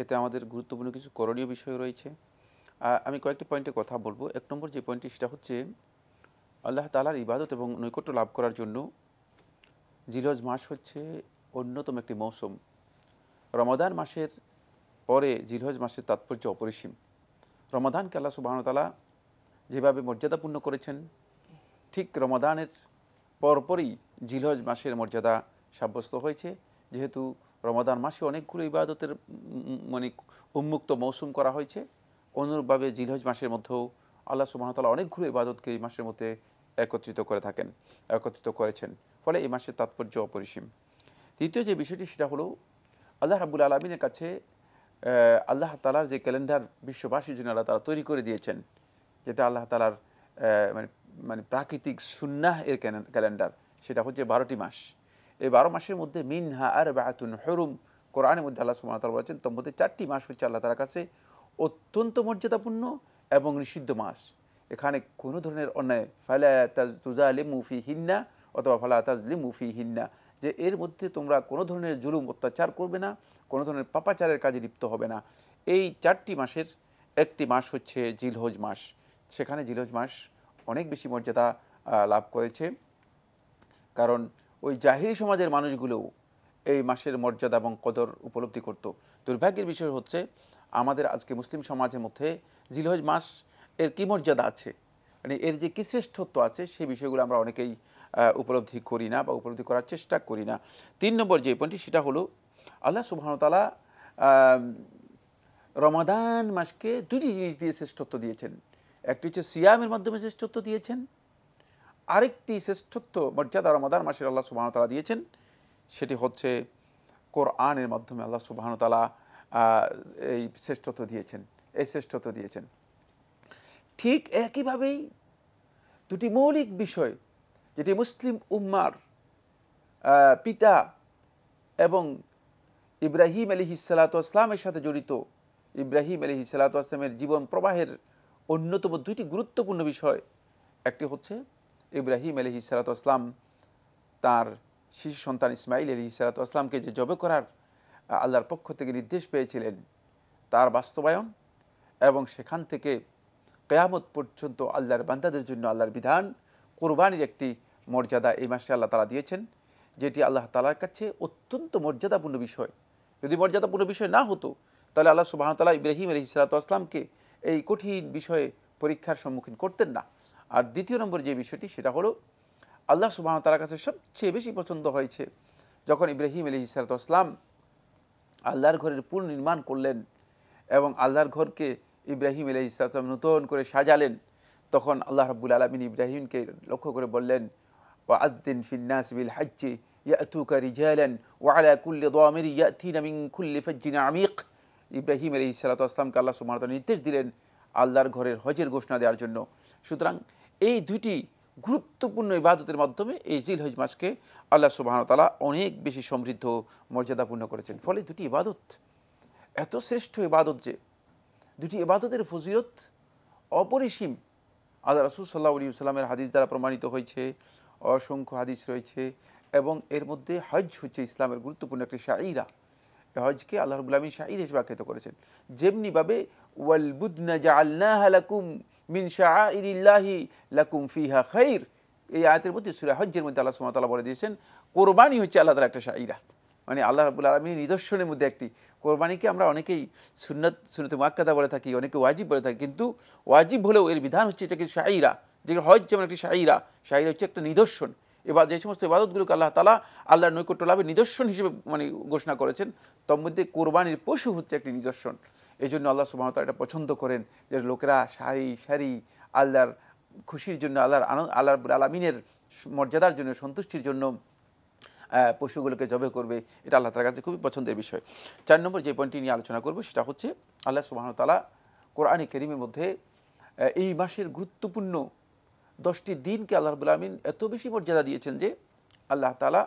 এতে আমাদের গুরুত্বপূর্ণ কিছু করণীয় বিষয় রয়েছে। আমি কয়েকটি পয়েন্টে কথা বলবো। এক নম্বর যে পয়েন্টটি সেটা হচ্ছে আল্লাহ তাআলার ইবাদত এবং নৈকট্য লাভ করার জন্য জিলহজ মাস হচ্ছে অন্যতম একটি মৌসুম। রমাদান মাসের পরে জিলহজ মাসের তাৎপর্য অপরিসীম। রমাদানকে আল্লাহ সুবহানাহু ওয়া তাআলা যেভাবে মর্যাদাপূর্ণ করেছেন, ঠিক রমাদানের পরপরই জিলহজ মাসের মর্যাদা সাব্যস্ত হয়েছে। যেহেতু রমাদান মাসে অনেকগুলো ইবাদতের মানে উন্মুক্ত মৌসুম করা হয়েছে, অনুরূপভাবে জিলহজ মাসের মধ্যেও আল্লাহ সুবহানাহু ওয়া তাআলা অনেকগুলো ইবাদতকে এই মাসের মধ্যে একত্রিত করেছেন। ফলে এই মাসের তাৎপর্য অপরিসীম। দ্বিতীয় যে বিষয়টি সেটা হলো আল্লাহ রাব্বুল আলামিনের কাছে আল্লাহ তাআলার যে ক্যালেন্ডার বিশ্ববাসীর জন্য আল্লাহ তাআলা তৈরি করে দিয়েছেন, যেটা আল্লাহ তাআলার মানে প্রাকৃতিক সুন্নাহ এর ক্যালেন্ডার, সেটা হচ্ছে 12টি মাস। এই 12 মাসের মধ্যে মিনহা আরবাআতুন হুরুম, কোরআনের মধ্যে আল্লাহ সুবহানাহু ওয়া তাআলা বলেছেন তার মধ্যে 4টি মাস হচ্ছে আল্লাহ তাআলার কাছে অত্যন্ত মর্যাদাপূর্ণ এবং নিষিদ্ধ মাস। এখানে কোনো ধরনের অন্যায় ফালা তুযালিমু ফীহিন্না অথবা ফালা তাজলিমু ফীহিন্না, যে এর মধ্যে তোমরা কোনো ধরনের জুলুম অত্যাচার করবে না, কোনো ধরনের পাপাচারের কাজে লিপ্ত হবে না। এই 4টি মাসের একটি মাস হচ্ছে জিলহজ মাস। সেখানে জিলহজ মাস অনেক বেশি মর্যাদা লাভ করেছে, কারণ ওই জাহিরি সমাজের মানুষগুলোও এই মাসের মর্যাদা এবং কদর উপলব্ধি করত। দুর্ভাগ্যের বিষয় হচ্ছে আমাদের আজকে মুসলিম সমাজের মধ্যে জিলহজ মাস এর কী মর্যাদা আছে, মানে এর যে কী শ্রেষ্ঠত্ব আছে, সেই বিষয়গুলো আমরা অনেকেই উপলব্ধি করি না বা উপলব্ধি করার চেষ্টা করি না। 3 নম্বর যে পয়েন্টটি সেটা হলো আল্লাহ সুবহানাহু ওয়া তাআলা রমাদান মাসকে 2টি জিনিস দিয়ে শ্রেষ্ঠত্ব দিয়েছেন। একটি হচ্ছে সিয়ামের মাধ্যমে শ্রেষ্ঠত্ব দিয়েছেন, আরেকটি শ্রেষ্ঠত্ব মর্যাদা রমাদান মাসের আল্লাহ সুবহানাহু ওয়া তাআলা দিয়েছেন, সেটি হচ্ছে কোরআনের মাধ্যমে আল্লাহ সুবহানাহু ওয়া তাআলা এই শ্রেষ্ঠত্ব দিয়েছেন। ঠিক একইভাবেই 2টি মৌলিক বিষয় যেটি মুসলিম উম্মার পিতা এবং ইব্রাহিম আলাইহিস সালাতু ওয়াস সালামের সাথে জড়িত, ইব্রাহিম আলাইহিস সালাতু ওয়াস সালামের জীবন প্রবাহের অন্যতম 2টি গুরুত্বপূর্ণ বিষয়। একটি হচ্ছে ইব্রাহিম আলাইহিস সালাতু ওয়াস সালাম তার শিশু সন্তান ইসমাঈল আলাইহিস সালাতু ওয়াস সালামকে যে জবে করার আল্লাহর পক্ষ থেকে নির্দেশ পেয়েছিলেন তার বাস্তবায়ন, এবং সেখান থেকে কিয়ামত পর্যন্ত আল্লাহর বান্দাদের জন্য আল্লাহর বিধান কুরবানির একটি মর্যাদা এই মাসে আল্লাহ তাআলা দিয়েছেন, যেটি আল্লাহ তাআলার কাছে অত্যন্ত মর্যাদাপূর্ণ বিষয়। যদি মর্যাদাপূর্ণ বিষয় না হতো তাহলে আল্লাহ সুবহানাহু ওয়া তাআলা ইব্রাহিম আলাইহিস সালাতু ওয়াস সালামকে এই কঠিন বিষয়ে পরীক্ষার সম্মুখীন করতেন না। আর দ্বিতীয় নম্বর যে বিষয়টি সেটা হলো আল্লাহ সুবহানাহু ওয়া তাআলার কাছে সবচেয়ে বেশি পছন্দ হয়েছে যখন ইব্রাহিম আলাইহিস সালাতু ওয়াস সালাম আল্লাহর ঘরের পুনর্নির্মাণ করলেন এবং আল্লাহর ঘরকে ইব্রাহিম আলাইহিস সালাম নতুন করে সাজালেন, তখন আল্লাহ রাব্বুল আলামিন ইব্রাহিমকে লক্ষ্য করে বললেন, ওয়াআদ্দিন ফিন-নাস বিল হজ্জি ইয়াতুকা রিজালান ওয়া আলা কুল্লি দামিরি ইয়াতিনা মিন কুল্লি ফাজ্জিন আমিক। ইব্রাহিম আলাইহিস সালাতু ওয়াস সালামকে আল্লাহ সুবহানাহু ওয়া তাআলা নির্দেশ দিলেন আল্লাহর ঘরের হজের ঘোষণা দেওয়ার জন্য। সুতরাং এই 2টি গুরুত্বপূর্ণ ইবাদতের মাধ্যমে এই জিলহজ মাসকে আল্লাহ সুবহানাহু ওয়া তাআলা অনেক বেশি সমৃদ্ধ মর্যাদাপূর্ণ করেছেন। ফলে 2টি ইবাদত এত শ্রেষ্ঠ ইবাদত যে 2টি ইবাদতের ফজিলত অপরিসীম। আল্লাহ রাসূল সাল্লাল্লাহু আলাইহি ওয়াসাল্লামের হাদিস দ্বারা প্রমাণিত হয়েছে, অসংখ্য হাদিস রয়েছে, এবং এর মধ্যে হজ হচ্ছে ইসলামের গুরুত্বপূর্ণ একটি শাঈরা। হজকে আল্লাহ রাব্বুল আলামিন শাইর হিসেবে আখ্যায়িত করেছেন। যেমনিভাবে ওয়াল বুদনা জাআলনাহা লাকুম মিন শাআইরিল্লাহি লাকুম ফিহা খাইর, এই আয়াতের মধ্যে সূরা হজ্জের মধ্যে আল্লাহ সুবহানাহু ওয়া তাআলা বলে দিয়েছেন কোরবানি হচ্ছে আল্লাহ তাআলার একটা শাইরা, মানে আল্লাহ রাব্বুল আলামিনের নিদর্শনের মধ্যে একটি। কোরবানিকে আমরা অনেকেই সুন্নতে মুআক্কাদা বলে থাকি, অনেকে ওয়াজিব বলে থাকি, কিন্তু ওয়াজিব হলেও এর বিধান হচ্ছে এটাকে শাইরা, যে হজ যেমন একটি শাইরা, শাইরা হচ্ছে একটা নিদর্শন। এবার যে সমস্ত ইবাদতগুলোকে আল্লাহ তাআলা আল্লাহর নৈকট্য লাভের নিদর্শন হিসেবে মানে ঘোষণা করেছেন, তার মধ্যে কোরবানির পশু হচ্ছে একটি নিদর্শন। এই জন্য আল্লাহ সুবহানাহু ওয়া তাআলা এটা পছন্দ করেন যে লোকেরা সারি সারি আল্লাহর খুশির জন্য, আল্লাহ রাব্বুল আলামিনের মর্যাদার জন্য, সন্তুষ্টির জন্য পশুগুলোকে জবে করবে। এটা আল্লাহ তাআলার কাছে খুবই পছন্দের বিষয়। 4 নম্বর যে পয়েন্টটি নিয়ে আলোচনা করব সেটা হচ্ছে আল্লাহ সুবহানাহু ওয়া তাআলা কোরআনে কারীমের মধ্যে এই মাসের গুরুত্বপূর্ণ 10টি দিনকে আল্লাহ রাব্বুল আলামিন এত বেশি মর্যাদা দিয়েছেন যে আল্লাহ তাআলা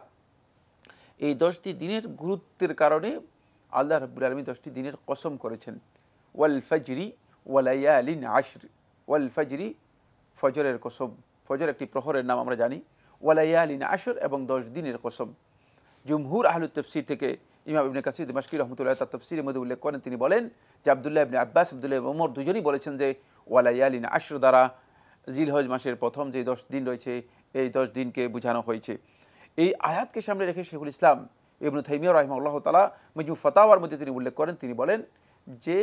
এই 10টি দিনের গুরুত্বের কারণে আল্লাহ রাব্বুল আলামিন 10টি দিনের কসম করেছেন। ওয়াল ফাজরি ওয়া লায়ালিন আশর, ওয়াল ফাজরি ফজরের কসম, ফজর একটি প্রহরের নাম আমরা জানি, ওয়া লায়ালিন আশর এবং 10 দিনের কসম। জুমহুর আহলুত তাফসীর থেকে ইমাম ইবনে কাসির দিমাশকি রাহমাতুল্লাহ তার তাফসীরের মধ্যে উল্লেখ করেন, তিনি বলেন যে আব্দুল্লাহ ইবনে আব্বাস, আব্দুল্লাহ ইবনে ওমর দুজনেই বলেছেন যে ওয়া লায়ালিন আশর দ্বারা জিলহজ মাসের প্রথম যে 10 দিন রয়েছে এই 10 দিনকে বোঝানো হয়েছে। এই আয়াতকে সামনে রেখে শেখুল ইসলাম ইবনে তাইমিয়া রাহিমাহুল্লাহ তাআলা মাজমু ফাতাওয়ার মধ্যে তিনি উল্লেখ করেন, তিনি বলেন যে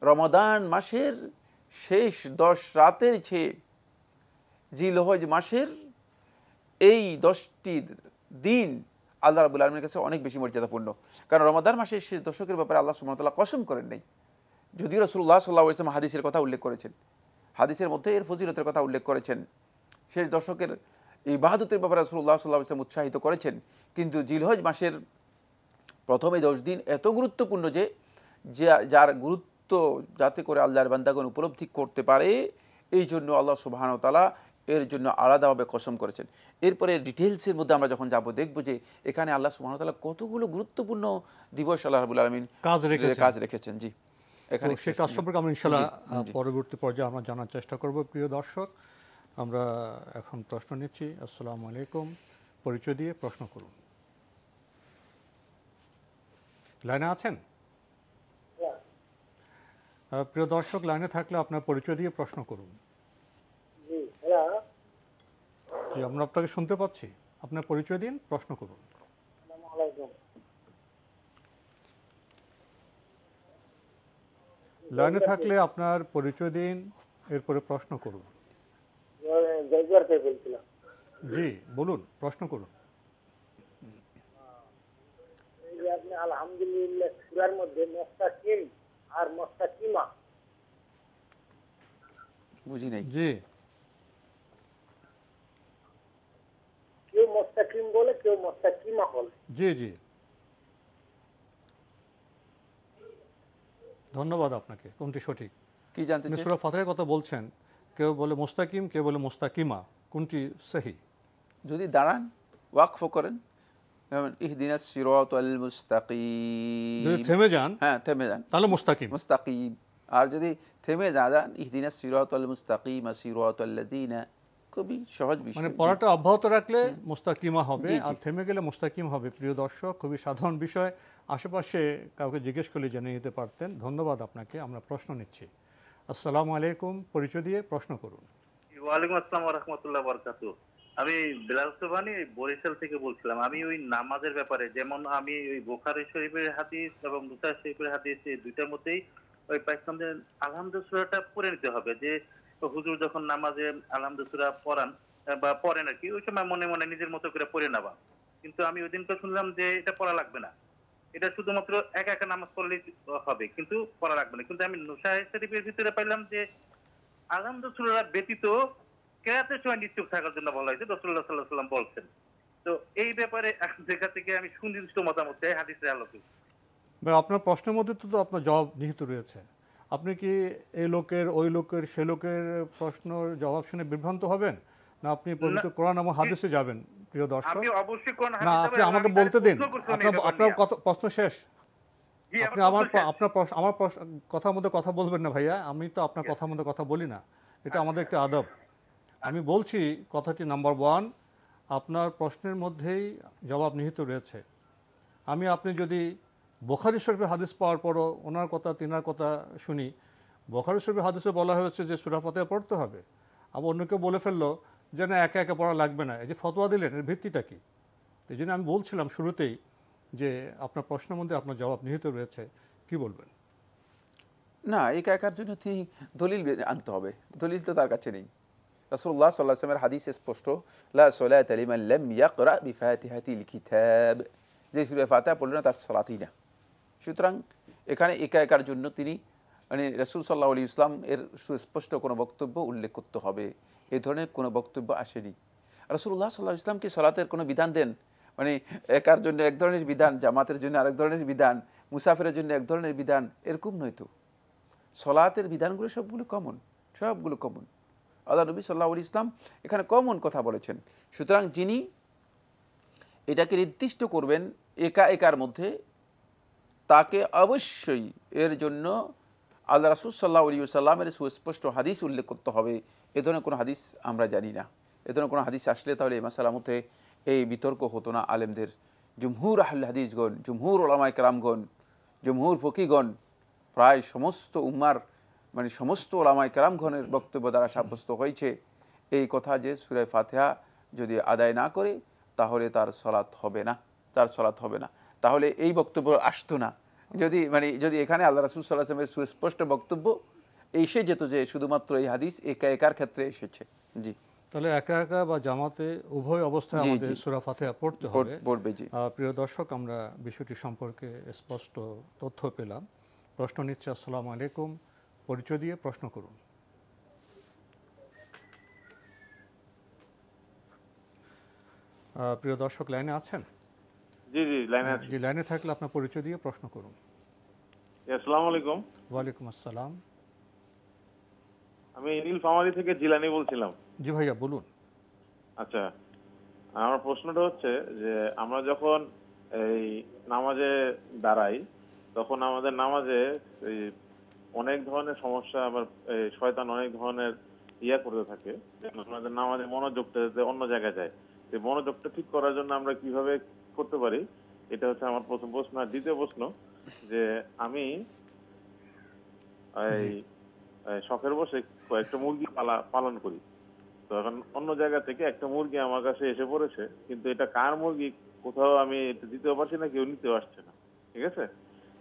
রমাদান মাসের শেষ 10 রাতের চেয়ে জিলহজ মাসের এই 10টি দিন আল্লাহ রাব্বুল আলামিনের কাছে অনেক বেশি মর্যাদাপূর্ণ। কারণ রমাদান মাসের শেষ দশকের ব্যাপারে আল্লাহ সুবহানাহু ওয়া তাআলা কসম করেন নাই, যদিও রাসূলুল্লাহ সাল্লাল্লাহু আলাইহি ওয়াসাল্লাম হাদিসের কথা উল্লেখ করেছেন, হাদিসের মধ্যে এর ফজিলতের কথা উল্লেখ করেছেন, শেষ দশকের ইবাদতের ব্যাপারে রাসূলুল্লাহ সাল্লাল্লাহু আলাইহি ওয়াসাল্লাম উৎসাহিত করেছেন। কিন্তু জিলহজ মাসের প্রথম এই 10 দিন এত গুরুত্বপূর্ণ যে যার গুরুত্ব যাতে করে আল্লাহর বান্দাগণ উপলব্ধি করতে পারে, এই জন্য আল্লাহ সুবহানাহু ওয়া তাআলা এর জন্য আলাদাভাবে কসম করেছেন। এরপরে ডিটেলসের মধ্যে আমরা যখন যাব দেখব যে এখানে আল্লাহ সুবহানাহু ওয়া তাআলা কতগুলো গুরুত্বপূর্ণ দিবস আল্লাহ রাব্বুল আলামিন কাজ রেখেছেন। জি, এখানে সেটা সম্পর্কে আমরা ইনশাআল্লাহ পরবর্তী পর্যায়ে আমরা জানার চেষ্টা করব। প্রিয় দর্শক, আমরা এখন প্রশ্ন নিচ্ছি। আসসালামু আলাইকুম, পরিচয় দিয়ে প্রশ্ন করুন। লাইনে আছেন? প্রিয় দর্শক, লাইনে থাকলে আপনার পরিচয় দিয়ে প্রশ্ন করুন। জি, আমরা আপনাকে শুনতে পাচ্ছি, আপনার পরিচয় দিন, প্রশ্ন করুন। লাইনে থাকলে আপনার পরিচয় দিন, এরপরে প্রশ্ন করুন। জি বলুন, প্রশ্ন করুন। আলহামদুলিল্লাহ সূরার মধ্যে মুস্তাকিম আর মুস্তাকিমা বুঝি নাই। জি, কেউ মুস্তাকিম বলে, কেউ মুস্তাকিমা বলে। জি জি, ধন্যবাদ আপনাকে। কোনটি সঠিক? কি জানতে চাই? সূরা ফাতিহার কথা বলছেন, কেউ বলে মুস্তাকিম, কেউ বলে মুস্তাকিমা, কোনটি সহি? যদি দাঁড়ান ওয়াকফ করেন, যেমন ইহদিনাস সিরাতাল মুস্তাকিম, যদি থেমে যান, হ্যাঁ থেমে যান, তাহলে মুস্তাকিম। মুস্তাকিম। আর যদি থেমে না যান, ইহদিনাস সিরাতাল মুস্তাকিম সিরাতাল লাযিনা, খুবই সহজ বিষয়। মানে পড়াটা অব্যাহত রাখলে মুস্তাকিমা হবে, আর থেমে গেলে মুস্তাকিম হবে। প্রিয় দর্শক, খুবই সাধারণ বিষয়, আশেপাশে কাউকে জিজ্ঞেস করলে জেনে নিতে পারতেন। ধন্যবাদ আপনাকে। আমরা প্রশ্ন নিচ্ছি। আসসালামু আলাইকুম, পরিচয় দিয়ে প্রশ্ন করুন। ওয়ালাইকুম আসসালাম ওয়া রাহমাতুল্লাহি ওয়া বারাকাতুহু। আমি বিলাল সুবহানী বরিশাল থেকে বলছিলাম। আমি ওই নামাজের ব্যাপারে, যেমন আমি ওই বুখারী শরীফের হাদিস এবং মুসলিম শরীফের হাদিস এই দুইটার মধ্যেই ওই পাইছিলাম যে আলহামদুলিল্লাহ সূরাটা পড়ে নিতে হবে। যে হুজুর যখন নামাজে আলহামদুলিল্লাহ সূরা পড়ান বা পড়েন আর কি, ওই সময় মনে মনে নিজের মতো করে পড়ে নেওয়া। কিন্তু আমি ওই দিন তো শুনলাম যে এটা পড়া লাগবে না, এটা শুধুমাত্র একা একা নামাজ পড়লেই হবে, কিন্তু পড়া লাগবে না। কিন্তু আমি নুসাই শরীফের ভিতরে পাইলাম যে আলহামদুলিল্লাহ সূরা ব্যতীত কেরাতের সময় নিশ্চুপ থাকার জন্য বলা হয়েছে, রাসূলুল্লাহ সাল্লাল্লাহু আলাইহি ওয়াসাল্লাম বলছেন। তো এই ব্যাপারে দেখা থেকে আমি সুনির্দিষ্ট মতামত চাই হাদিসের আলোকে। ভাই, আপনার প্রশ্নের মধ্যে তো আপনার জবাব নিহিত রয়েছে। আপনি কি এই লোকের, ওই লোকের, সে লোকের প্রশ্নের জবাব শুনে বিভ্রান্ত হবেন, না আপনি পবিত্র কোরআন এবং হাদিসে যাবেন? প্রিয় দর্শক, আমি অবশ্যই কোরআন না, হাদিস, আপনি আমাকে বলতে দিন। আপনার প্রশ্ন শেষ। আপনি আমার কথার মধ্যে কথা বলবেন না ভাইয়া। আমি তো আপনার কথার মধ্যে কথা বলি না, এটা আমাদের একটা আদব। আমি বলছি কথাটি নাম্বার 1, আপনার প্রশ্নের মধ্যেই জবাব নিহিত রয়েছে। আপনি যদি বুখারী শরীফের হাদিস পাওয়ার পরও ওনার কথা তিনার কথা শুনি, বুখারী শরীফের হাদিসে বলা হয়েছে যে সূরা ফাতিহা পড়তে হবে, আবার অন্য কেউ বলে ফেললো যে না একা একা পড়া লাগবে না। এই যে ফতোয়া দিলেন এর ভিত্তিটা কি? এই জন্য আমি বলছিলাম শুরুতেই যে আপনার প্রশ্নের মধ্যে আপনার জবাব নিহিত রয়েছে, কি বলবেন? না, একা একার জন্য তিনি দলিল আনতে হবে, দলিল তো তার কাছে নেই। রাসূলুল্লাহ সাল্লাল্লাহু আলাইহি ওয়াসাল্লামের হাদিসে স্পষ্ট, লা সালাতা লিমান লাম ইয়াকরা বিফাতিহাতিল কিতাব, যে সূরা ফাতিহা পড়ল না তার সালাতই না। সুতরাং এখানে একা একার জন্য তিনি মানে রাসূল সাল্লাল্লাহু আলাইহি ওয়াসাল্লাম এর সুস্পষ্ট কোনো বক্তব্য উল্লেখ করতে হবে, এই ধরনের কোনো বক্তব্য আসেনি। রাসূলুল্লাহ সাল্লাল্লাহু আলাইহি ওয়াসাল্লাম কি সালাতের কোনো বিধান দেন, মানে একার জন্য এক ধরনের বিধান, জামাতের জন্য আরেক ধরনের বিধান, মুসাফিরের জন্য এক ধরনের বিধান, এরকম নয়তো। সলাতের বিধানগুলো সবগুলো কমন, সবগুলো কমন। আল্লাহ নবী সাল্লাল্লাহু আলাইহি ওয়াসাল্লাম এখানে কমন কথা বলেছেন। সুতরাং যিনি এটাকে নির্দিষ্ট করবেন একা একার মধ্যে, তাকে অবশ্যই এর জন্য আল্লাহ রাসূল সাল্লাল্লাহু আলাইহি ওয়াসাল্লামের সুস্পষ্ট হাদিস উল্লেখ করতে হবে। এ ধরনের কোনো হাদিস আমরা জানি না। এ ধরনের কোনো হাদিস আসলে তাহলে এই মাসালার মধ্যে এই বিতর্ক হতো না। আলেমদের জুমহুর আহলে হাদিসগণ, জুমহুর উলামায়ে কেরামগণ, জুমহুর ফকিহগণ, প্রায় সমস্ত উম্মার মানে সমস্ত উলামায়ে কেরামগণের বক্তব্য দ্বারা সাব্যস্ত হয়েছে এই কথা যে সূরা ফাতিহা যদি আদায় না করে তাহলে তার সালাত হবে না, তার সালাত হবে না। তাহলে এই বক্তব্য আসতো না যদি এখানে আল্লাহ রাসূল সাল্লাল্লাহু আলাইহি ওয়াসাল্লামের সুস্পষ্ট বক্তব্য এসে যেত যে শুধুমাত্র এই হাদিস একা একার ক্ষেত্রে এসেছে। জি, তাহলে একা একা বা জামাতে উভয় অবস্থায় আমাদের সূরা ফাতিহা পড়তে হবে, পড়বে। জি, প্রিয় দর্শক, আমরা বিষয়টি সম্পর্কে স্পষ্ট তথ্য পেলাম। প্রশ্ন নিচ্ছে। আসসালামু আলাইকুম, পরিচয় দিয়ে প্রশ্ন করুন। প্রিয় দর্শক লাইনে আছেন? জি জি লাইনে আছি। জি, লাইনে থাকলে আপনার পরিচয় দিয়ে প্রশ্ন করুন। আসসালামু আলাইকুম। ওয়ালাইকুম আসসালাম। আমি নীলফামারী থেকে জিলানি বলছিলাম। জি ভাইয়া বলুন। আচ্ছা, আমার প্রশ্নটা হচ্ছে যে আমরা যখন এই নামাজে দাঁড়াই তখন আমাদের নামাজে অনেক ধরনের সমস্যা, আবার শয়তান অনেক ধরনের করতে থাকে, আমাদের নামাজে মনোযোগটা যাতে অন্য জায়গায় যায়। এই মনোযোগটা ঠিক করার জন্য আমরা কিভাবে করতে পারি, এটা হচ্ছে আমার প্রথম প্রশ্ন। আর দ্বিতীয় প্রশ্ন যে আমি এই শখের বসে কয়েকটা মুরগি পালন করি, তো এখন অন্য জায়গা থেকে একটা মুরগি আমার কাছে এসে পড়েছে, কিন্তু এটা কার মুরগি কোথাও আমি এটা দিতেও পারছি না, কেউ নিতেও আসছে না। ঠিক আছে,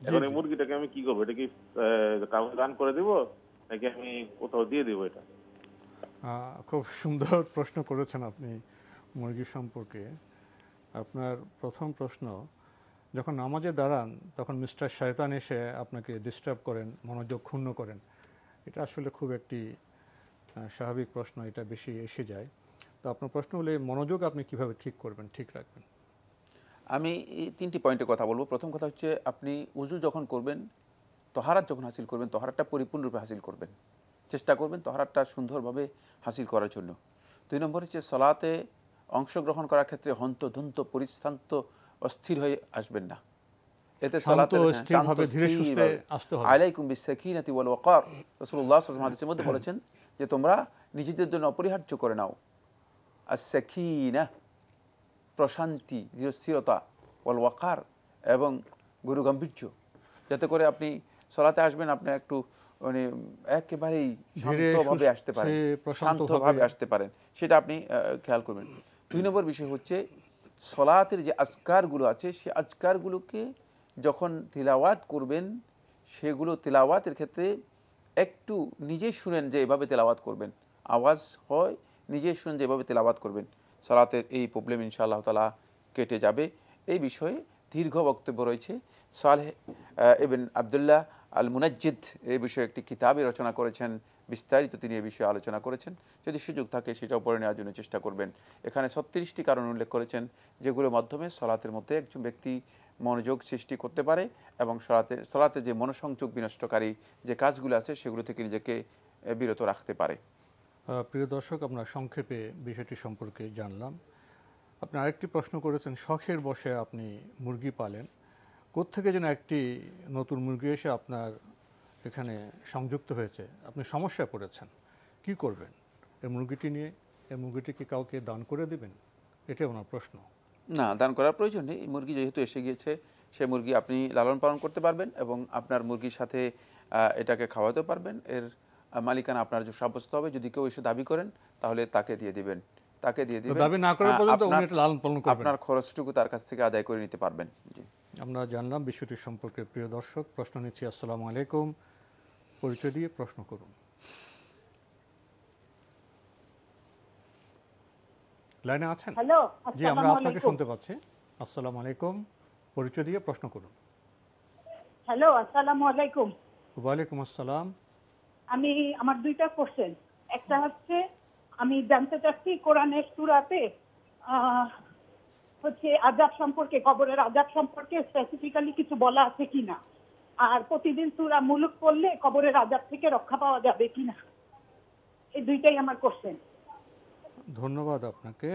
এখন এই মুরগিটাকে আমি কি করবো? এটা কি কাউকে দান করে দিব নাকি আমি কোথাও দিয়ে দিব? এটা খুব সুন্দর প্রশ্ন করেছেন আপনি মুরগি সম্পর্কে। আপনার প্রথম প্রশ্ন, যখন নামাজে দাঁড়ান তখন মিস্টার শয়তান এসে আপনাকে ডিস্টার্ব করেন, মনোযোগ ক্ষুণ্ণ করেন, এটা আসলে খুব একটি স্বাভাবিক প্রশ্ন, এটা বেশি এসে যায়। তো আপনার প্রশ্ন হলে মনোযোগ আপনি কিভাবে ঠিক করবেন, ঠিক রাখবেন? আমি এই তিনটি পয়েন্টে কথা বলবো। প্রথম কথা হচ্ছে আপনি উযু যখন করবেন, তহারাত যখন হাসিল করবেন, তহারাতটা পরিপূর্ণরূপে হাসিল করবেন, চেষ্টা করবেন তহারাতটা সুন্দরভাবে হাসিল করার জন্য। 2 নম্বর হচ্ছে সলাতে অংশগ্রহণ করার ক্ষেত্রে হন্তদন্ত পরিশ্রান্ত অস্থির হয়ে আসবেন না। এতে সলাতে স্থিরভাবে ধীরে সুস্থে আসতে হবে। আলাইকুম বিসাকিনাতি ওয়াল ওয়াকার, রাসূলুল্লাহ সাল্লাল্লাহু আলাইহি ওয়াসাল্লাম হাদিসের মধ্যে বলেছেন যে তোমরা নিজেদের জন্য অপরিহার্য করে নাও আস-সাকিনা, প্রশান্তি, ধীরস্থিরতা, ওয়াল ওয়াকার, এবং গুরুগম্ভীর্য, যাতে করে আপনি সলাতে আসবেন আপনি একটু মানে একেবারেই শান্তভাবে আসতে পারেন, শান্তভাবে আসতে পারেন, সেটা আপনি খেয়াল করবেন। 2 নম্বর বিষয় হচ্ছে সলাতের যে আজকারগুলো আছে সেই আজকারগুলোকে যখন তিলাওয়াত করবেন সেগুলো তিলাওয়াতের ক্ষেত্রে একটু নিজে শুনেন যে এভাবে তেলাওয়াত করবেন, আওয়াজ হয় নিজে শুনেন যে এভাবে তেলাওয়াত করবেন। সালাতের এই প্রবলেম ইনশাআল্লাহ তাআলা কেটে যাবে। এই বিষয়ে দীর্ঘ বক্তব্য রয়েছে। সালেহ ইবনে আব্দুল্লাহ আল মুনাজ্জিদ এই বিষয়ে একটি কিতাবই রচনা করেছেন, বিস্তারিত তিনি এই বিষয়ে আলোচনা করেছেন। যদি সুযোগ থাকে সেটাও পড়ে নেওয়ার জন্য চেষ্টা করবেন। এখানে 36টি কারণ উল্লেখ করেছেন যেগুলোর মাধ্যমে সলাতের মধ্যে একজন ব্যক্তি মনোযোগ সৃষ্টি করতে পারে এবং সলাতে যে মনোসংযোগ বিনষ্টকারী যে কাজগুলো আছে সেগুলো থেকে নিজেকে বিরত রাখতে পারে। প্রিয় দর্শক, আমরা সংক্ষেপে বিষয়টি সম্পর্কে জানলাম। আপনি আরেকটি প্রশ্ন করেছেন, শখের বসে আপনি মুরগি পালেন, কোত্থেকে যেন একটি নতুন মুরগি এসে আপনার এখানে সংযুক্ত হয়েছে, আপনি সমস্যায় পড়েছেন, কি করবেন এই মুরগিটি নিয়ে? এই মুরগিটি কি কাউকে দান করে দেবেন? এটাই ওনার প্রশ্ন। না, দান করার প্রয়োজন নেই। এই মুরগি যেহেতু এসে গিয়েছে সেই মুরগি আপনি লালন পালন করতে পারবেন এবং আপনার মুরগির সাথে এটাকে খাওয়াতে পারবেন। এর মালিকানা আপনার সাব্যস্ত হবে। যদি কেউ এসে দাবি করেন তাহলে তাকে দিয়ে দিবেন, দাবি না করা পর্যন্ত উনি এটা লালন পালন করবেন, আপনার খরচটুকু তার কাছ থেকে আদায় করে নিতে পারবেন। জি, আমরা জানলাম বিষয়টি সম্পর্কে। প্রিয় দর্শক, প্রশ্ন নিচ্ছি। আসসালামু আলাইকুম, পরিচয় দিয়ে প্রশ্ন করুন। লাইনে আছেন? হ্যালো, জি, আমরা আপনাকে শুনতে পাচ্ছি। আসসালামু আলাইকুম, পরিচয় দিয়ে প্রশ্ন করুন। হ্যালো, আসসালামু আলাইকুম। ওয়ালাইকুম আসসালাম। আমি আমার দুইটা কোশ্চেন। একটা হচ্ছে আমি জানতে চাচ্ছি কোরআনের সূরাতে হচ্ছে আযাব সম্পর্কে, কবরের আযাব সম্পর্কে স্পেসিফিক্যালি কিছু বলা আছে কিনা, আর প্রতিদিন সূরা মুলুক পড়লে কবরের আযাব থেকে রক্ষা পাওয়া যাবে কিনা। এই দুইটাই আমার কোশ্চেন। ধন্যবাদ আপনাকে।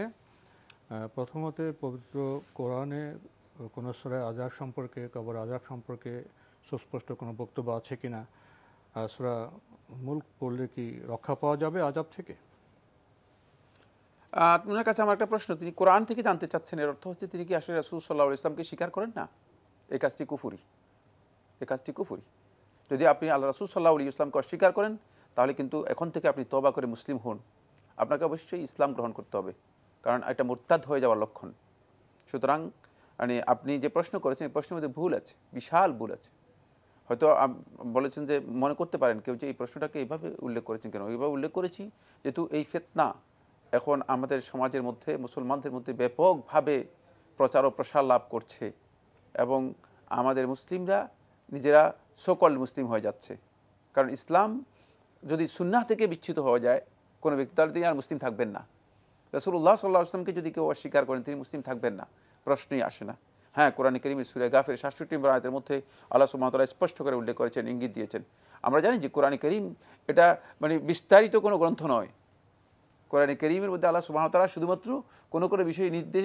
প্রথমত, পবিত্র কোরআনে কোনো সূরায় আযাব সম্পর্কে, কবর আযাব সম্পর্কে সুস্পষ্ট কোনো বক্তব্য আছে কিনা? সূরা মুলক পড়লে কি রক্ষা পাওয়া যাবে আযাব থেকে? আপনার কাছে আমার একটা প্রশ্ন, তিনি কোরআন থেকে জানতে চাচ্ছেন, এর অর্থ হচ্ছে তিনি কি আসলে রাসূল সাল্লাল্লাহু আলাইহি ওয়াসাল্লামকে স্বীকার করেন না? এই কাজটি কুফরি, এই কাজটি কুফরি। যদি আপনি আল্লাহ রাসূল সাল্লাল্লাহু আলাইহি ওয়াসাল্লামকে অস্বীকার করেন তাহলে কিন্তু এখন থেকে আপনি তওবা করে মুসলিম হন। আপনাকে অবশ্যই ইসলাম গ্রহণ করতে হবে, কারণ এটা মুরতাদ হয়ে যাওয়ার লক্ষণ। সুতরাং মানে আপনি যে প্রশ্ন করেছেন এই প্রশ্নের মধ্যে ভুল আছে, বিশাল ভুল আছে। হয়তো বলেছেন যে মনে করতে পারেন কেউ যে এই প্রশ্নটাকে এইভাবে উল্লেখ করেছেন কেন। এইভাবে উল্লেখ করেছি যেহেতু এই ফিতনা এখন আমাদের সমাজের মধ্যে, মুসলমানদের মধ্যে ব্যাপকভাবে প্রচার ও প্রসার লাভ করছে এবং আমাদের মুসলিমরা নিজেরা সকল মুসলিম হয়ে যাচ্ছে। কারণ ইসলাম যদি সুন্নাহ থেকে বিচ্যুত হয়ে যায় কোনো ব্যক্তি, তাহলে তিনি আর মুসলিম থাকবেন না। রাসূলুল্লাহ সাল্লাল্লাহু আলাইহি ওয়াসাল্লামকে যদি কেউ অস্বীকার করেন তিনি মুসলিম থাকবেন না, প্রশ্নই আসে না। হ্যাঁ, কোরআন কারীমের সূরা গাফির ৬৭ নম্বর আয়াতের মধ্যে আল্লাহ সুবহানাহু ওয়া তাআলা স্পষ্ট করে উল্লেখ করেছেন, ইঙ্গিত দিয়েছেন। আমরা জানি যে কোরআন কারীম এটা মানে বিস্তারিত কোনো গ্রন্থ নয়। কোরআন কারীমের মধ্যে আল্লাহ সুবহানাহু ওয়া তাআলা শুধুমাত্র কোনো কোনো বিষয়ে নির্দেশ